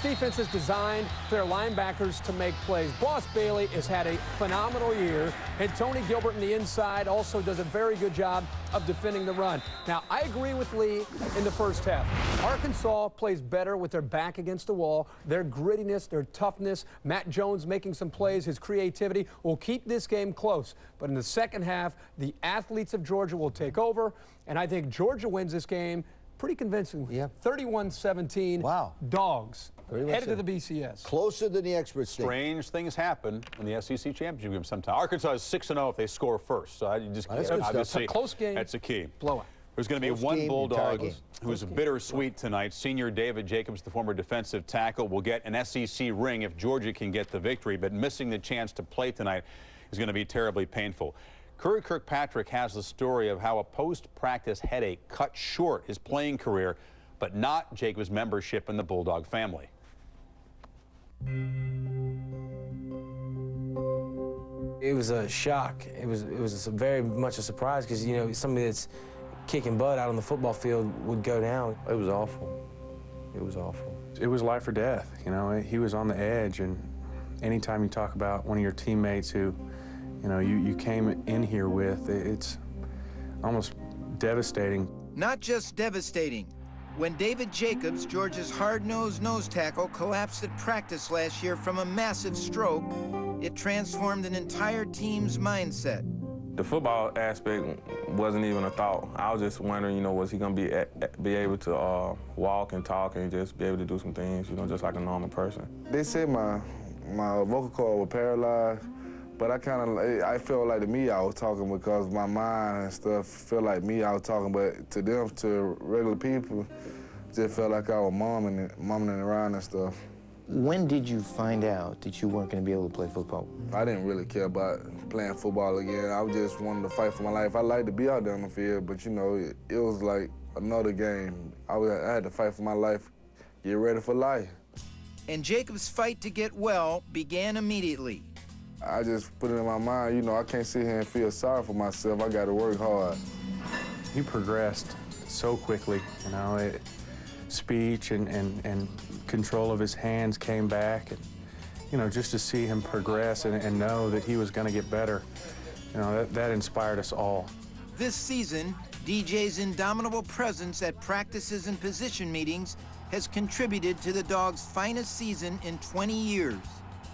defense is designed for their linebackers to make plays. Boss Bailey has had a phenomenal year, and Tony Gilbert in the inside also does a very good job of defending the run. Now, I agree with Lee in the first half. Arkansas plays better with their back against the wall. Their grittiness, their toughness, Matt Jones making some plays, his creativity will keep this game close. But in the second half, the athletes of Georgia will take over, and I think Georgia wins this game pretty convincingly. Yeah. 31-17. Wow. Dogs. Headed to the BCS. Closer than the experts think. Strange things happen in the SEC championship game sometimes. Arkansas is 6-0 if they score first. So you just obviously, it's a close game. That's a key. Blowout. There's going to be one Bulldog who's bittersweet tonight. Senior David Jacobs, the former defensive tackle, will get an SEC ring if Georgia can get the victory, but missing the chance to play tonight is going to be terribly painful. Curry Kirkpatrick has the story of how a post-practice headache cut short his playing career, but not Jacobs' membership in the Bulldog family. It was a shock. It was very much a surprise because, you know, somebody that's kicking butt out on the football field would go down. It was awful. It was awful. It was life or death, you know. He was on the edge, and anytime you talk about one of your teammates who, you know, you came in here with, it's almost devastating. Not just devastating. When David Jacobs, Georgia's hard-nosed nose tackle, collapsed at practice last year from a massive stroke, it transformed an entire team's mindset. The football aspect wasn't even a thought. I was just wondering, you know, was he going to be able to walk and talk and just be able to do some things, you know, just like a normal person. They said my vocal cord was paralyzed, but I felt like to me I was talking because my mind and stuff felt like me I was talking, but to them, to regular people, just felt like I was mumbling around and stuff. When did you find out that you weren't going to be able to play football? I didn't really care about playing football again. I just wanted to fight for my life. I liked to be out there on the field, but you know, it was like another game. I had to fight for my life, get ready for life. And Jacobs' fight to get well began immediately. I just put it in my mind, you know, I can't sit here and feel sorry for myself. I got to work hard. He progressed so quickly, you know. Speech and control of his hands came back, and you know, just to see him progress and know that he was going to get better, you know, that inspired us all. This season, DJ's indomitable presence at practices and position meetings has contributed to the Dogs' finest season in 20 years.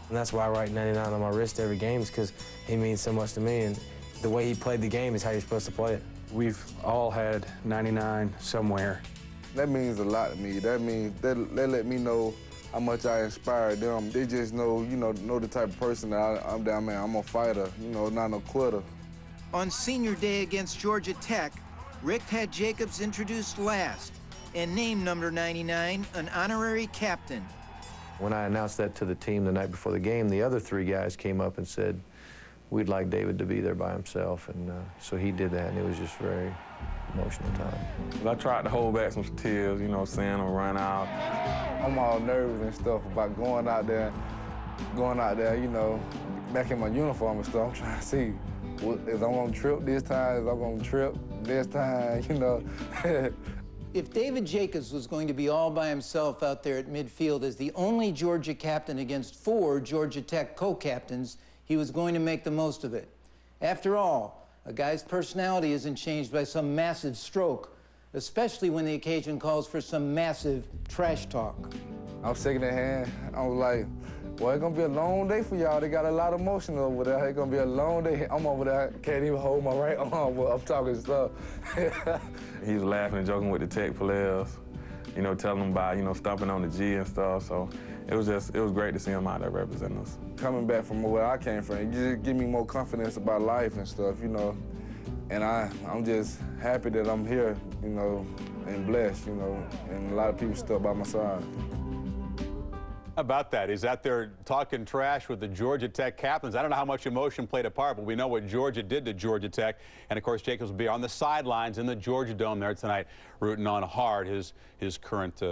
And that's why I write 99 on my wrist every game, is because he means so much to me, and the way he played the game is how you're supposed to play it. We've all had 99 somewhere. That means a lot to me. That means they let me know how much I inspired them. They just know, know the type of person that I'm down, man. I'm a fighter, not no quitter. On senior day against Georgia Tech, Rick had Jacobs introduced last and named number 99 an honorary captain. When I announced that to the team the night before the game, the other three guys came up and said, we'd like David to be there by himself, and so he did that, and it was just a very emotional time. I tried to hold back some tears, saying I'm run out. I'm all nervous and stuff about going out there, back in my uniform and stuff. I'm trying to see, is I'm on trip this time, is I'm on trip this time, If David Jacobs was going to be all by himself out there at midfield as the only Georgia captain against 4 Georgia Tech co-captains, he was going to make the most of it. After all, a guy's personality isn't changed by some massive stroke, especially when the occasion calls for some massive trash talk. I'm shaking their hand. I was like, well, it's gonna be a long day for y'all. They got a lot of motion over there. It's gonna be a long day. I'm over there, can't even hold my right arm while I'm talking stuff. He was laughing and joking with the Tech players, telling them about, stomping on the G and stuff. So it was great to see him out there representing us. Coming back from where I came from, it just give me more confidence about life and stuff, And I'm just happy that I'm here, and blessed, and a lot of people still by my side. How about that? He's out there talking trash with the Georgia Tech captains. I don't know how much emotion played a part, but we know what Georgia did to Georgia Tech. And, of course, Jacobs will be on the sidelines in the Georgia Dome there tonight, rooting on hard his current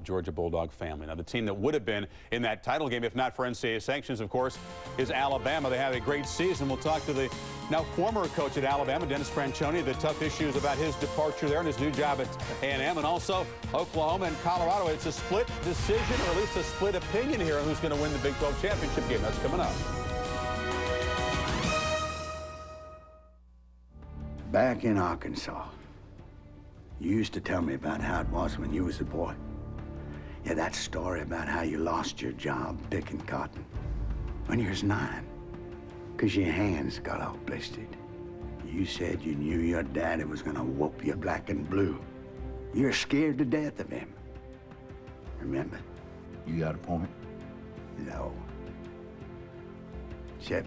Georgia Bulldog family. Now, the team that would have been in that title game, if not for NCAA sanctions, of course, is Alabama. They have a great season. We'll talk to the now former coach at Alabama, Dennis Franchione, the tough issues about his departure there and his new job at A&M, and also Oklahoma and Colorado. It's a split decision, or at least a split opinion here on who's going to win the Big 12 championship game. That's coming up. Back in Arkansas, you used to tell me about how it was when you was a boy. Yeah, that story about how you lost your job picking cotton when you was 9, because your hands got all blistered. You said you knew your daddy was gonna whoop you black and blue. You're scared to death of him. Remember? You got a point? No. Shep,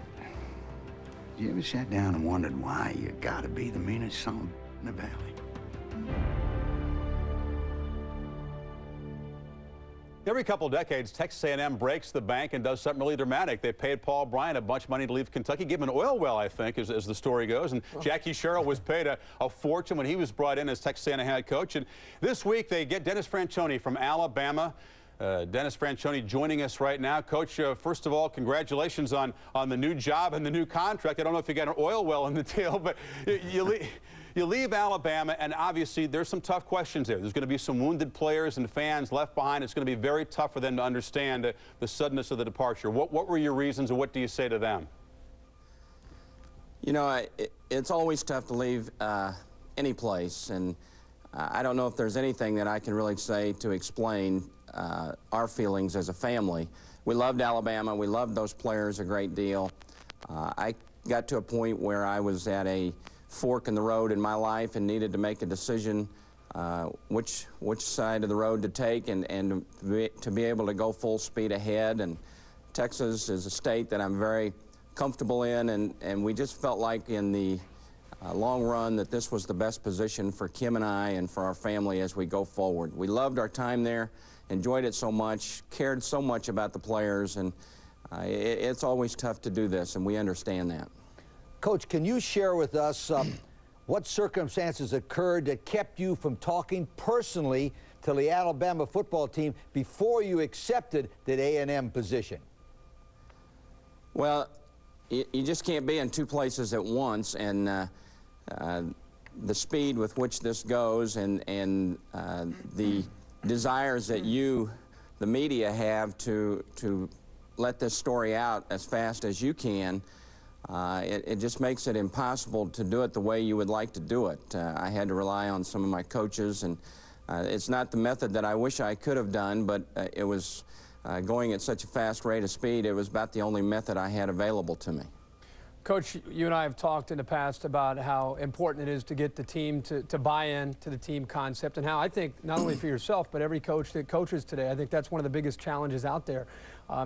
you ever sat down and wondered why you gotta be the meanest son in the valley? Every couple of decades, Texas A&M breaks the bank and does something really dramatic. They paid Paul Bryant a bunch of money to leave Kentucky, give him an oil well, I think, as the story goes. And Jackie Sherrill was paid a fortune when he was brought in as Texas A&M head coach. And this week, they get Dennis Franchione from Alabama. Dennis Franchione joining us right now. Coach, first of all, congratulations on the new job and the new contract. I don't know if you got an oil well in the deal, but you leave Alabama, and obviously there's some tough questions there. There's going to be some wounded players and fans left behind. It's going to be very tough for them to understand the suddenness of the departure. What were your reasons, and what do you say to them? It's always tough to leave any place, and I don't know if there's anything that I can really say to explain our feelings as a family. We loved Alabama. We loved those players a great deal. I got to a point where I was at a fork in the road in my life and needed to make a decision which side of the road to take and to be able to go full speed ahead. And Texas is a state that I'm very comfortable in, and we just felt like in the long run that this was the best position for Kim and I and for our family as we go forward. We loved our time there, enjoyed it so much, cared so much about the players, and it's always tough to do this, and we understand that. Coach, can you share with us what circumstances occurred that kept you from talking personally to the Alabama football team before you accepted that A&M position? Well, you just can't be in two places at once, and the speed with which this goes and the desires that the media have to let this story out as fast as you can, it just makes it impossible to do it the way you would like to do it. I had to rely on some of my coaches, and it's not the method that I wish I could have done, but it was going at such a fast rate of speed, it was about the only method I had available to me. Coach, you and I have talked in the past about how important it is to get the team to buy in to the team concept, and how I think not only for yourself but every coach that coaches today, I think that's one of the biggest challenges out there.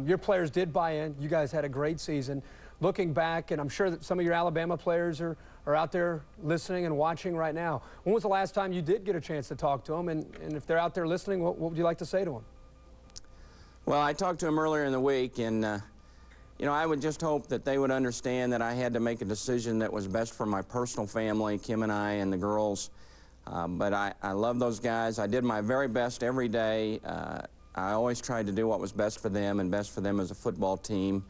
Your players did buy in. You guys had a great season. Looking back, and I'm sure that some of your Alabama players are out there listening and watching right now. When was the last time you did get a chance to talk to them? And if they're out there listening, what would you like to say to them? Well, I talked to them earlier in the week, and you know, I would just hope that they would understand that I had to make a decision that was best for my personal family, Kim and I and the girls. But I love those guys. I did my very best every day. I always tried to do what was best for them and best for them as a football team.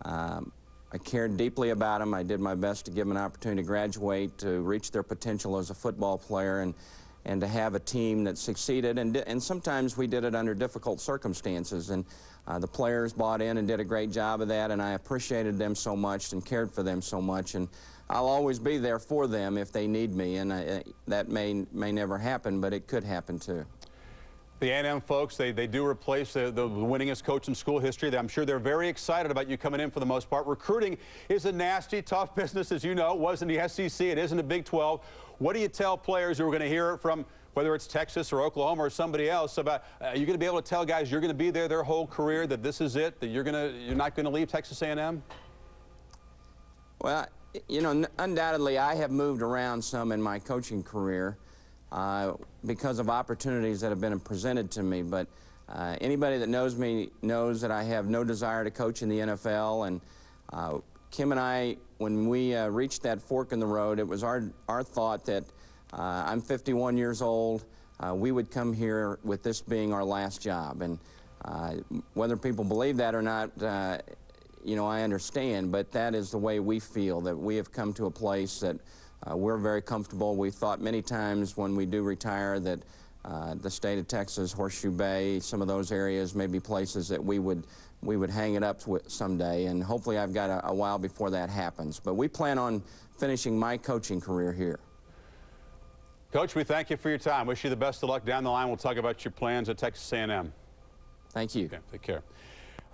I cared deeply about them. I did my best to give them an opportunity to graduate, to reach their potential as a football player, and to have a team that succeeded. And sometimes we did it under difficult circumstances. And the players bought in and did a great job of that, and I appreciated them so much and cared for them so much. And I'll always be there for them if they need me. And that may never happen, but it could happen too. The A&M folks, they do replace the winningest coach in school history. I'm sure they're very excited about you coming in for the most part. Recruiting is a nasty, tough business, as you know. It was in the SEC. It is in the Big 12. What do you tell players who are going to hear it from, whether it's Texas or Oklahoma or somebody else, about you're going to be able to tell guys you're going to be there their whole career, that this is it, that you're not going to leave Texas A&M? Well, you know, undoubtedly I have moved around some in my coaching career because of opportunities that have been presented to me. But anybody that knows me knows that I have no desire to coach in the NFL. And Kim and I, when we reached that fork in the road, it was our thought that I'm 51 years old. We would come here with this being our last job. And whether people believe that or not, you know, I understand. But that is the way we feel, that we have come to a place that we're very comfortable. We thought many times when we do retire that the state of Texas, Horseshoe Bay, some of those areas may be places that we would hang it up with someday, and hopefully I've got a while before that happens. But we plan on finishing my coaching career here. Coach, we thank you for your time. Wish you the best of luck down the line. We'll talk about your plans at Texas A&M. Thank you. Okay, take care.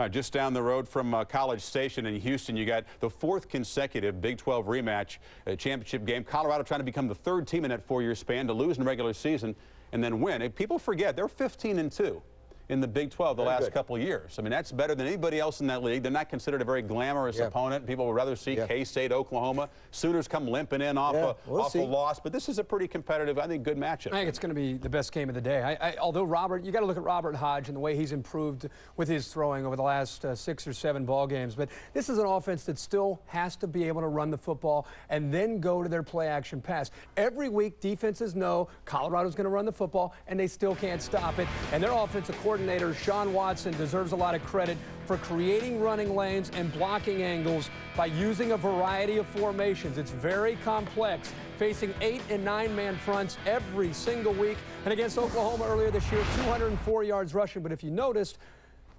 Just down the road from College Station in Houston, you got the 4th consecutive Big 12 rematch championship game. Colorado trying to become the 3rd team in that 4-year span to lose in the regular season and then win. People forget they're 15-2 in the Big 12 the last couple of years. I mean, that's better than anybody else in that league. They're not considered a very glamorous opponent. People would rather see K-State, Oklahoma. Sooners come limping in off a loss. But this is a pretty competitive, I think, good matchup. I think it's going to be the best game of the day. Although Robert, you got to look at Robert Hodge and the way he's improved with his throwing over the last 6 or 7 ball games. But this is an offense that still has to be able to run the football and then go to their play-action pass. Every week, defenses know Colorado's going to run the football, and they still can't stop it. And their offensive coordinator, Sean Watson, deserves a lot of credit for creating running lanes and blocking angles by using a variety of formations. It's very complex, facing 8- and 9-man fronts every single week. And against Oklahoma earlier this year, 204 yards rushing. But if you noticed,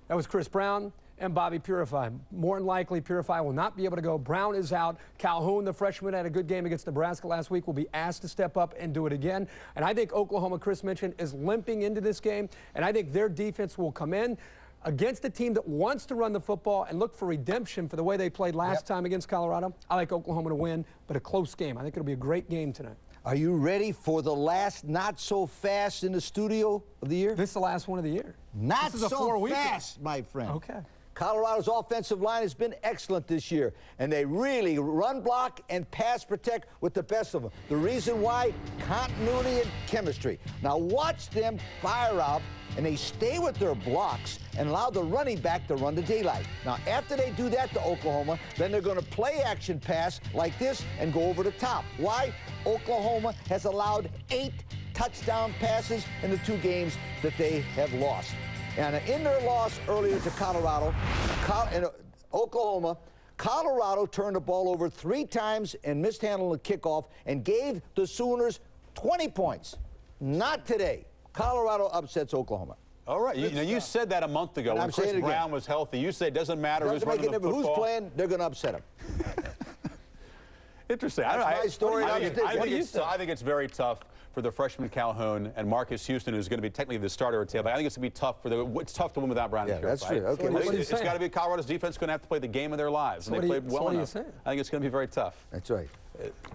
that was Chris Brown and Bobby Purify. More than likely, Purify will not be able to go. Brown is out. Calhoun, the freshman, had a good game against Nebraska last week, will be asked to step up and do it again. And I think Oklahoma, Chris mentioned, is limping into this game. And I think their defense will come in against a team that wants to run the football and look for redemption for the way they played last time against Colorado. I like Oklahoma to win, but a close game. I think it'll be a great game tonight. Are you ready for the last not so fast in the studio of the year? This is the last one of the year. Not this is so fast, my friend. Okay. Colorado's offensive line has been excellent this year, and they really run block and pass protect with the best of them. The reason why? Continuity and chemistry. Now watch them fire out, and they stay with their blocks and allow the running back to run the daylight. Now, after they do that to Oklahoma, then they're going to play action pass like this and go over the top. Why? Oklahoma has allowed 8 touchdown passes in the 2 games that they have lost. And in their loss earlier to Colorado, Oklahoma, Colorado turned the ball over 3 times and mishandled the kickoff and gave the Sooners 20 points. Not today. Colorado upsets Oklahoma. All right. You said that a month ago when Chris Brown was healthy. You said it doesn't matter who's running the football. Who's playing, they're going to upset him. Interesting. That's my story. I think it's very tough for the freshman Calhoun and Marcus Houston, who's going to be technically the starter at tailback. I think it's going to be tough it's tough to win without Brian. Yeah, that's true. Okay. It's got to be Colorado's defense going to have to play the game of their lives, and they played well enough. I think it's going to be very tough. That's right.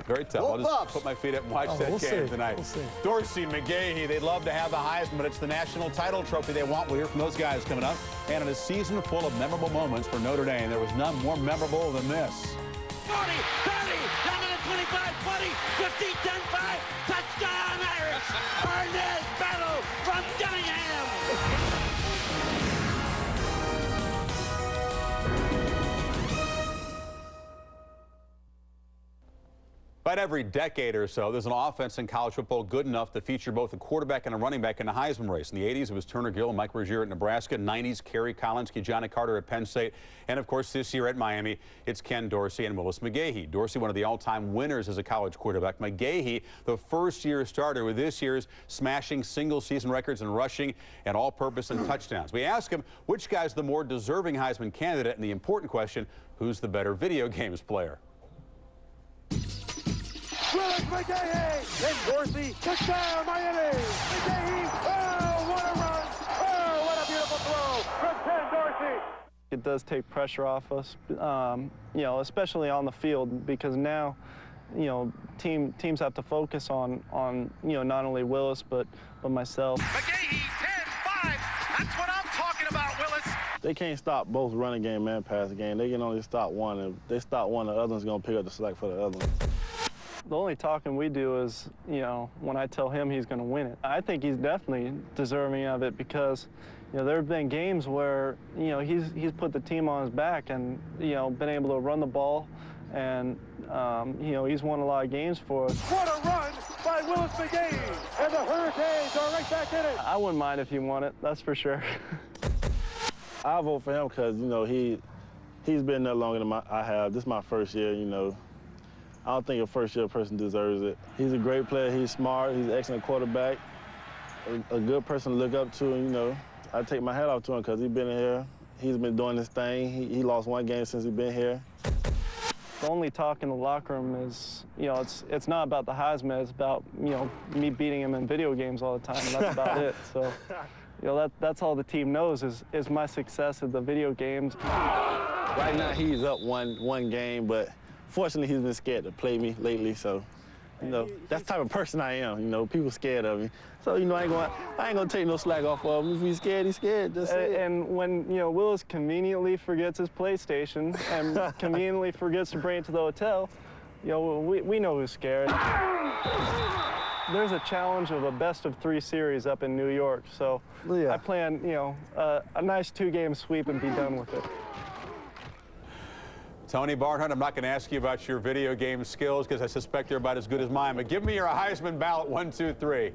Very tough. I'll just put my feet up and watch that game tonight. Dorsey, McGahee, they'd love to have the Heisman, but it's the national title trophy they want. We'll hear from those guys coming up. And in a season full of memorable moments for Notre Dame, there was none more memorable than this. 40, 30, down to the 25, 20, 15, 10, 5, touchdown Irish! Arnaz Battle from Dillingham! About every decade or so, there's an offense in college football good enough to feature both a quarterback and a running back in the Heisman race. In the 80s, it was Turner Gill and Mike Rozier at Nebraska. 90s, Kerry Collins, Johnny Carter at Penn State. And, of course, this year at Miami, it's Ken Dorsey and Willis McGahee. Dorsey, one of the all-time winners as a college quarterback. McGahee, the first-year starter with this year's smashing single-season records in rushing and all-purpose and touchdowns. We ask him which guy's the more deserving Heisman candidate, and the important question, who's the better video games player? Willis McGahee and Dorsey, touchdown Miami! McGahee, oh, what a run! Oh, what a beautiful throw from Ken Dorsey! It does take pressure off us, you know, especially on the field, because now, you know, teams have to focus on you know, not only Willis but myself. McGahee, 10-5, that's what I'm talking about, Willis! They can't stop both running game and passing game. They can only stop one. If they stop one, the other one's going to pick up the slack for the other one. The only talking we do is, you know, when I tell him he's going to win it. I think he's definitely deserving of it because, you know, there have been games where, you know, he's put the team on his back and, you know, been able to run the ball, and, you know, he's won a lot of games for us. What a run by Willis McGahee, and the Hurricanes are right back in it. I wouldn't mind if he won it, that's for sure. I vote for him because, you know, he's been there longer than I have. This is my first year, you know. I don't think a first-year person deserves it. He's a great player. He's smart. He's an excellent quarterback. A good person to look up to, and, you know, I take my hat off to him because he's been here. He's been doing this thing. He lost one game since he's been here. The only talk in the locker room is, you know, it's not about the Heisman. It's about, you know, me beating him in video games all the time, and that's about it. So, you know, that's all the team knows is my success at the video games. Right now, he's up one game, but fortunately, he's been scared to play me lately, so, you know, that's the type of person I am. You know, people scared of me. So, you know, I ain't gonna take no slack off of him. If he's scared, he's scared. That's it. And when, you know, Willis conveniently forgets his PlayStation and conveniently forgets to bring it to the hotel, you know, we know who's scared. There's a challenge of a best-of-3 series up in New York, so yeah. I plan, you know, a nice 2-game sweep and be done with it. Tony Barnhart, I'm not going to ask you about your video game skills because I suspect they're about as good as mine, but give me your Heisman ballot, 1, 2, 3.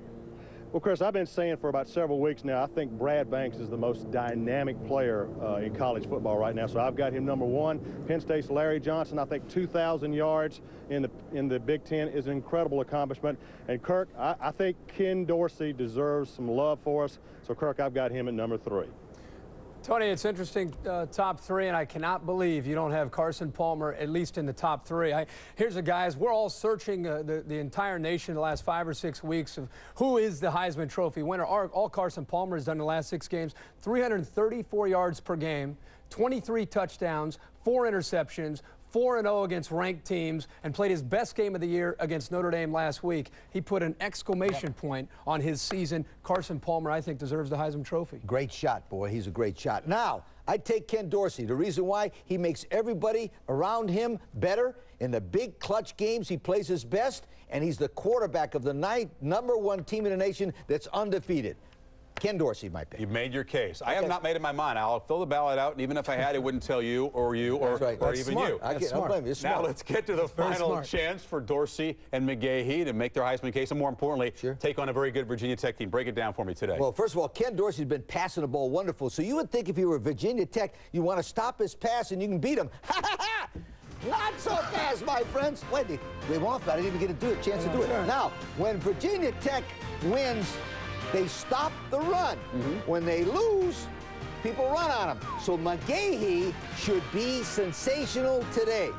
Well, Chris, I've been saying for about several weeks now, I think Brad Banks is the most dynamic player in college football right now. So I've got him number 1. Penn State's Larry Johnson, I think 2,000 yards in the Big Ten is an incredible accomplishment. And Kirk, I think Ken Dorsey deserves some love for us. So Kirk, I've got him at number 3. Tony, it's interesting, top 3, and I cannot believe you don't have Carson Palmer at least in the top 3. Here's the guys. We're all searching the entire nation the last 5 or 6 weeks of who is the Heisman Trophy winner. All Carson Palmer has done in the last 6 games, 334 yards per game, 23 touchdowns, 4 interceptions, 4-0 against ranked teams, and played his best game of the year against Notre Dame last week. He put an exclamation point on his season. Carson Palmer, I think, deserves the Heisman Trophy. Great shot, boy. He's a great shot. Now, I take Ken Dorsey. The reason why, he makes everybody around him better. In the big clutch games, he plays his best, and he's the quarterback of the number 1 team in the nation that's undefeated. Ken Dorsey, my pick. You've made your case. I have not made up my mind. I'll fill the ballot out, and even if I had, it wouldn't tell you or even smart. you. I'll blame you. Now let's get to the final chance for Dorsey and McGahee to make their Heisman case, and more importantly, take on a very good Virginia Tech team. Break it down for me today. Well, first of all, Ken Dorsey's been passing the ball wonderful. So you would think if you were Virginia Tech, you want to stop his pass and you can beat him. Not so fast, my friends. Wait, they won't. I didn't even get a chance to do it. Now, when Virginia Tech wins, they stop the run. When they lose, people run on them. So McGahee should be sensational today.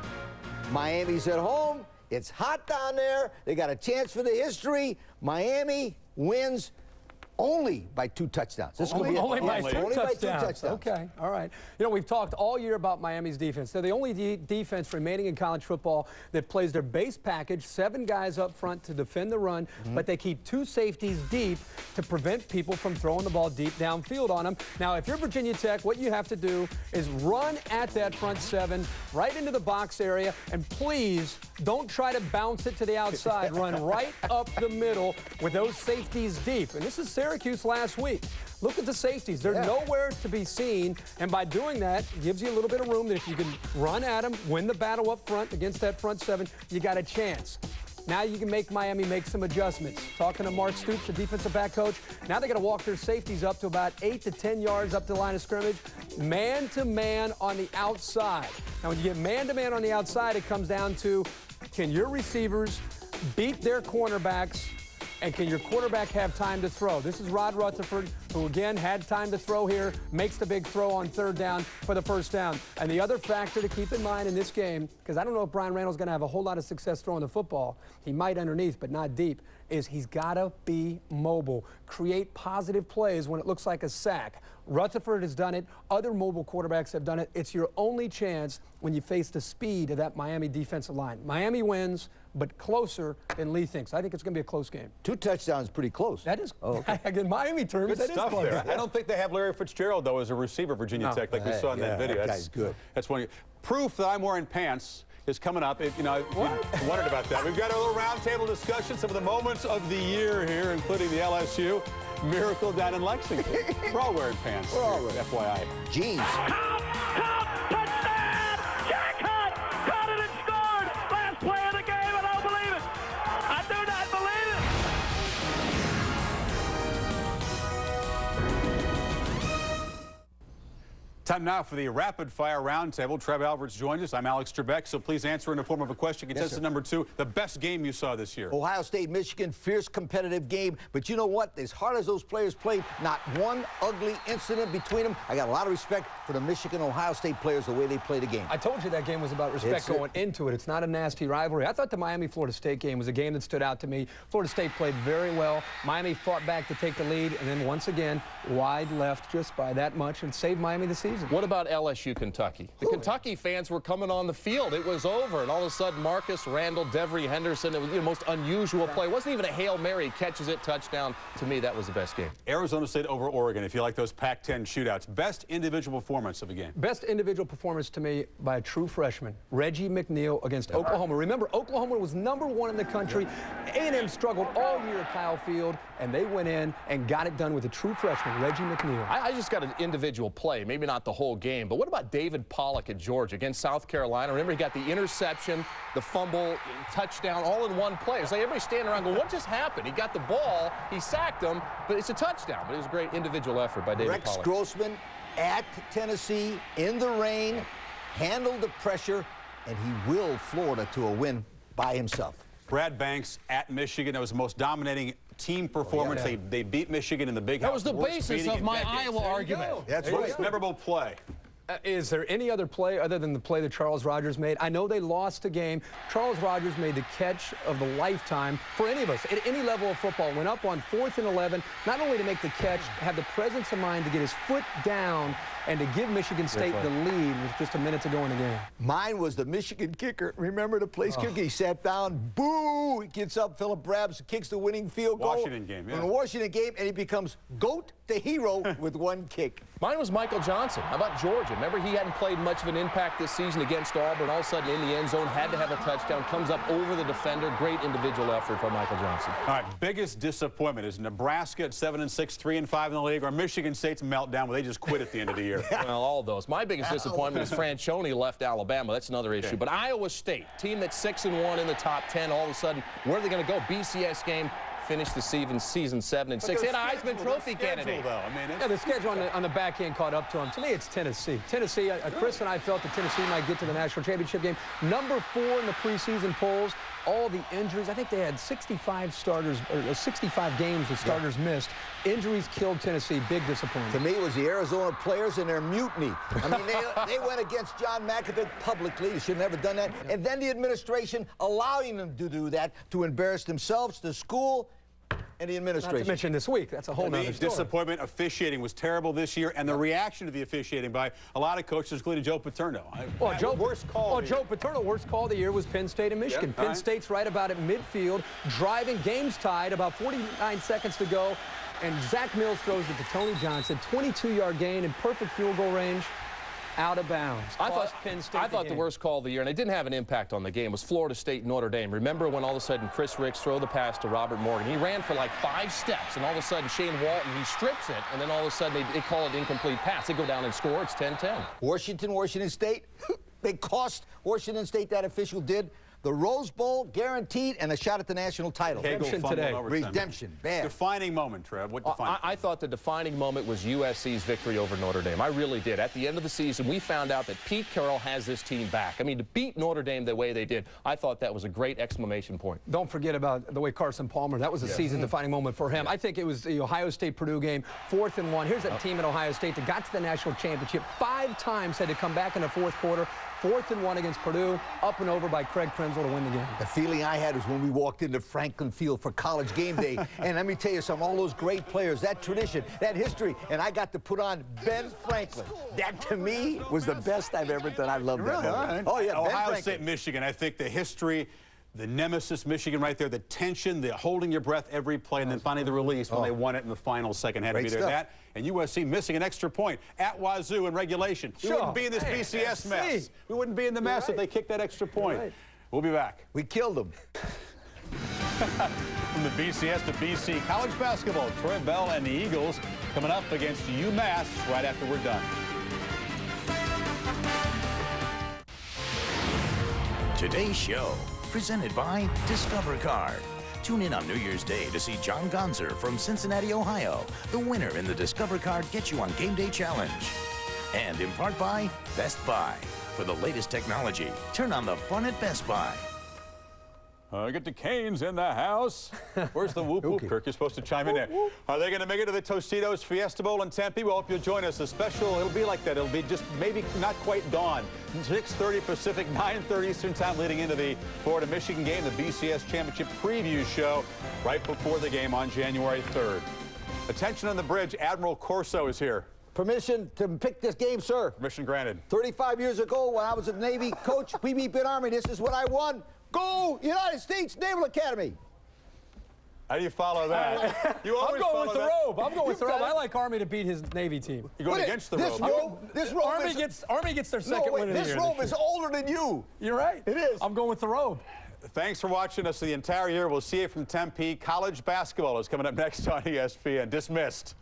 Miami's at home. It's hot down there. They got a chance for the history. Miami wins only by 2 touchdowns. This Only by two touchdowns. 2 touchdowns. Okay, all right. You know, we've talked all year about Miami's defense. They're the only defense remaining in college football that plays their base package, 7 guys up front to defend the run, but they keep 2 safeties deep to prevent people from throwing the ball deep downfield on them. Now, if you're Virginia Tech, what you have to do is run at that front 7, right into the box area, and please don't try to bounce it to the outside. Run right up the middle with those safeties deep. And this is Syracuse last week. Look at the safeties. They're nowhere to be seen, and by doing that, it gives you a little bit of room that if you can run at them, win the battle up front against that front 7, you got a chance. Now you can make Miami make some adjustments. Talking to Mark Stoops, the defensive back coach, now they got to walk their safeties up to about 8 to 10 yards up to the line of scrimmage, man-to-man on the outside. Now, when you get man-to-man on the outside, it comes down to, can your receivers beat their cornerbacks, and can your quarterback have time to throw? This is Rod Rutherford, who again had time to throw here, makes the big throw on 3rd down for the first down. And the other factor to keep in mind in this game, because I don't know if Brian Randall's going to have a whole lot of success throwing the football, he might underneath, but not deep, is he's got to be mobile, create positive plays when it looks like a sack. Rutherford has done it. Other mobile quarterbacks have done it. It's your only chance when you face the speed of that Miami defensive line. Miami wins, but closer than Lee thinks. I think it's going to be a close game. 2 touchdowns, pretty close. That is, in Miami terms, Good that stuff is close. there. I don't think they have Larry Fitzgerald, though, as a receiver, Virginia Tech, like we saw in that video. That guy's good. That's one. Proof that I'm wearing pants is coming up. If you wondered about that. We've got a little roundtable discussion, some of the moments of the year here, including the LSU miracle down in Lexington. We're all wearing pants. We're all wearing FYI. Jeans. Touchdown! Jack Hunt caught it and scored! Last play of the game, and I don't believe it! I do not believe it! Time now for the rapid fire roundtable. Trev Alberts joins us. I'm Alex Trebek, so please answer in the form of a question. Contestant number 2, the best game you saw this year. Ohio State, Michigan, fierce competitive game. But you know what? As hard as those players played, not one ugly incident between them. I got a lot of respect for the Michigan-Ohio State players, the way they play the game. I told you that game was about respect going into it. It's not a nasty rivalry. I thought the Miami-Florida State game was a game that stood out to me. Florida State played very well. Miami fought back to take the lead, and then once again, wide left just by that much and saved Miami the season. What about LSU Kentucky? The Kentucky fans were coming on the field. It was over, and all of a sudden, Marcus Randall, Devery Henderson, it was the most unusual play. It wasn't even a Hail Mary, catches it, touchdown. To me, that was the best game. Arizona State over Oregon, if you like those Pac-10 shootouts. Best individual performance of a game. Best individual performance to me by a true freshman, Reggie McNeil against Oklahoma. Remember, Oklahoma was #1 in the country. A&M struggled all year at Kyle Field, and they went in and got it done with a true freshman, Reggie McNeil. I just got an individual play, maybe not the whole game, but what about David Pollock at Georgia against South Carolina? Remember, he got the interception, the fumble, touchdown, all in one play. It's like everybody standing around going, what just happened? He got the ball, he sacked him, but it's a touchdown. But it was a great individual effort by David Pollock. Rex Grossman at Tennessee in the rain, handled the pressure, and he willed Florida to a win by himself. Brad Banks at Michigan. That was the most dominating team performance. They beat Michigan in the Big House. That was the basis of my Iowa argument. That's Most memorable play. Is there any other play other than the play that Charles Rogers made? I know they lost the game. Charles Rogers made the catch of the lifetime for any of us at any level of football. Went up on 4th and 11, not only to make the catch, have the presence of mind to get his foot down and to give Michigan State the lead with just a minute to go in the game. Mine was the Michigan kicker. Remember the place kicker? He sat down, boo! He gets up, Philip Brabs kicks the winning field goal. Washington game, yeah. In the Washington game, and he becomes GOAT to hero with one kick. Mine was Michael Johnson. How about Georgia? Remember, he hadn't played much of an impact this season against Auburn. All of a sudden, in the end zone, had to have a touchdown, comes up over the defender. Great individual effort by Michael Johnson. All right, biggest disappointment is Nebraska at 7-6, 3-5 in the league, or Michigan State's meltdown where they just quit at the end of the year. Well, all those. My biggest disappointment is Franchione left Alabama. That's another issue. Okay. But Iowa State, team that's 6-1 in the top 10, all of a sudden, where are they going to go? BCS game. finished the season 7-6. They had a Heisman Trophy candidate. Though. I mean, Yeah, the schedule on the back end caught up to him. To me, it's Tennessee. Tennessee, Chris and I felt that Tennessee might get to the national championship game. Number 4 in the preseason polls. All the injuries. I think they had 65 starters, or 65 games the starters missed. Injuries killed Tennessee. Big disappointment. To me, it was the Arizona players and their mutiny. I mean, they went against John McAfee publicly. They should have never done that. And then the administration allowing them to do that, to embarrass themselves, the school, and the administration. Not to mention this week. That's a whole nother story. Disappointment. Officiating was terrible this year, and the reaction to the officiating by a lot of coaches, including Joe Paterno. Worst call. Joe Paterno, worst call of the year was Penn State and Michigan. Penn State's right about at midfield, driving, game's tied, about 49 seconds to go, and Zach Mills throws it to Tony Johnson, 22-yard gain in perfect field goal range. Out of bounds. I thought the worst call of the year, and it didn't have an impact on the game, was Florida State Notre Dame. Remember when all of a sudden Chris Ricks threw the pass to Robert Morgan? He ran for like 5 steps, and all of a sudden Shane Walton, he strips it, and then all of a sudden they call it incomplete pass. They go down and score. It's 10-10. Washington State, they cost Washington State, that official did. The Rose Bowl guaranteed and a shot at the national title. Redemption today. Redemption, bad. Defining moment, Trev. What defining? I thought the defining moment was USC's victory over Notre Dame. I really did. At the end of the season, we found out that Pete Carroll has this team back. I mean, to beat Notre Dame the way they did, I thought that was a great exclamation point. Don't forget about the way Carson Palmer, that was a season-defining moment for him. I think it was the Ohio State-Purdue game, 4th and 1. Here's a team at Ohio State that got to the national championship 5 times, had to come back in the 4th quarter. 4th and 1 against Purdue, up and over by Craig Krenzel to win the game. The feeling I had was when we walked into Franklin Field for college game day. And let me tell you something, all those great players, that tradition, that history, and I got to put on Ben Franklin. That, to me, was the best I've ever done. I love that moment. Oh, yeah, Ohio State, Michigan. I think the history, the nemesis, Michigan right there, the tension, the holding your breath every play, and then finally the release when they won it in the final second. Had to be there. That, and USC missing an extra point at Wazoo in regulation. We wouldn't be in this BCS mess. We wouldn't be in the mess if they kicked that extra point. We'll be back. We killed them. From the BCS to BC, college basketball, Troy Bell and the Eagles coming up against UMass right after we're done. Today's show, presented by Discover Card. Tune in on New Year's Day to see John Gonzer from Cincinnati, Ohio, the winner in the Discover Card Get You on Game Day Challenge. And in part by Best Buy. For the latest technology, turn on the fun at Best Buy. Get the Canes in the house. Where's the whoop whoop? Kirk, you're supposed to chime in there. Are they going to make it to the Tostitos Fiesta Bowl in Tempe? We hope you'll join us. A special, it'll be like that. It'll be just maybe not quite dawn. 6:30 Pacific, 9:30 Eastern time leading into the Florida-Michigan game, the BCS Championship Preview Show right before the game on January 3rd. Attention on the bridge, Admiral Corso is here. Permission to pick this game, sir. Permission granted. 35 years ago when I was a Navy coach, we beat Bit Army. This is what I won. Go United States Naval Academy. How do you follow that? You always I'm going with the that. robe. I'm going with the robe. I like Army to beat his Navy team. You're going against the robe. This robe Army gets their second win of the year. This robe is older than you. You're right. It is. I'm going with the robe. Thanks for watching us the entire year. We'll see you from Tempe. College basketball is coming up next on ESPN. Dismissed.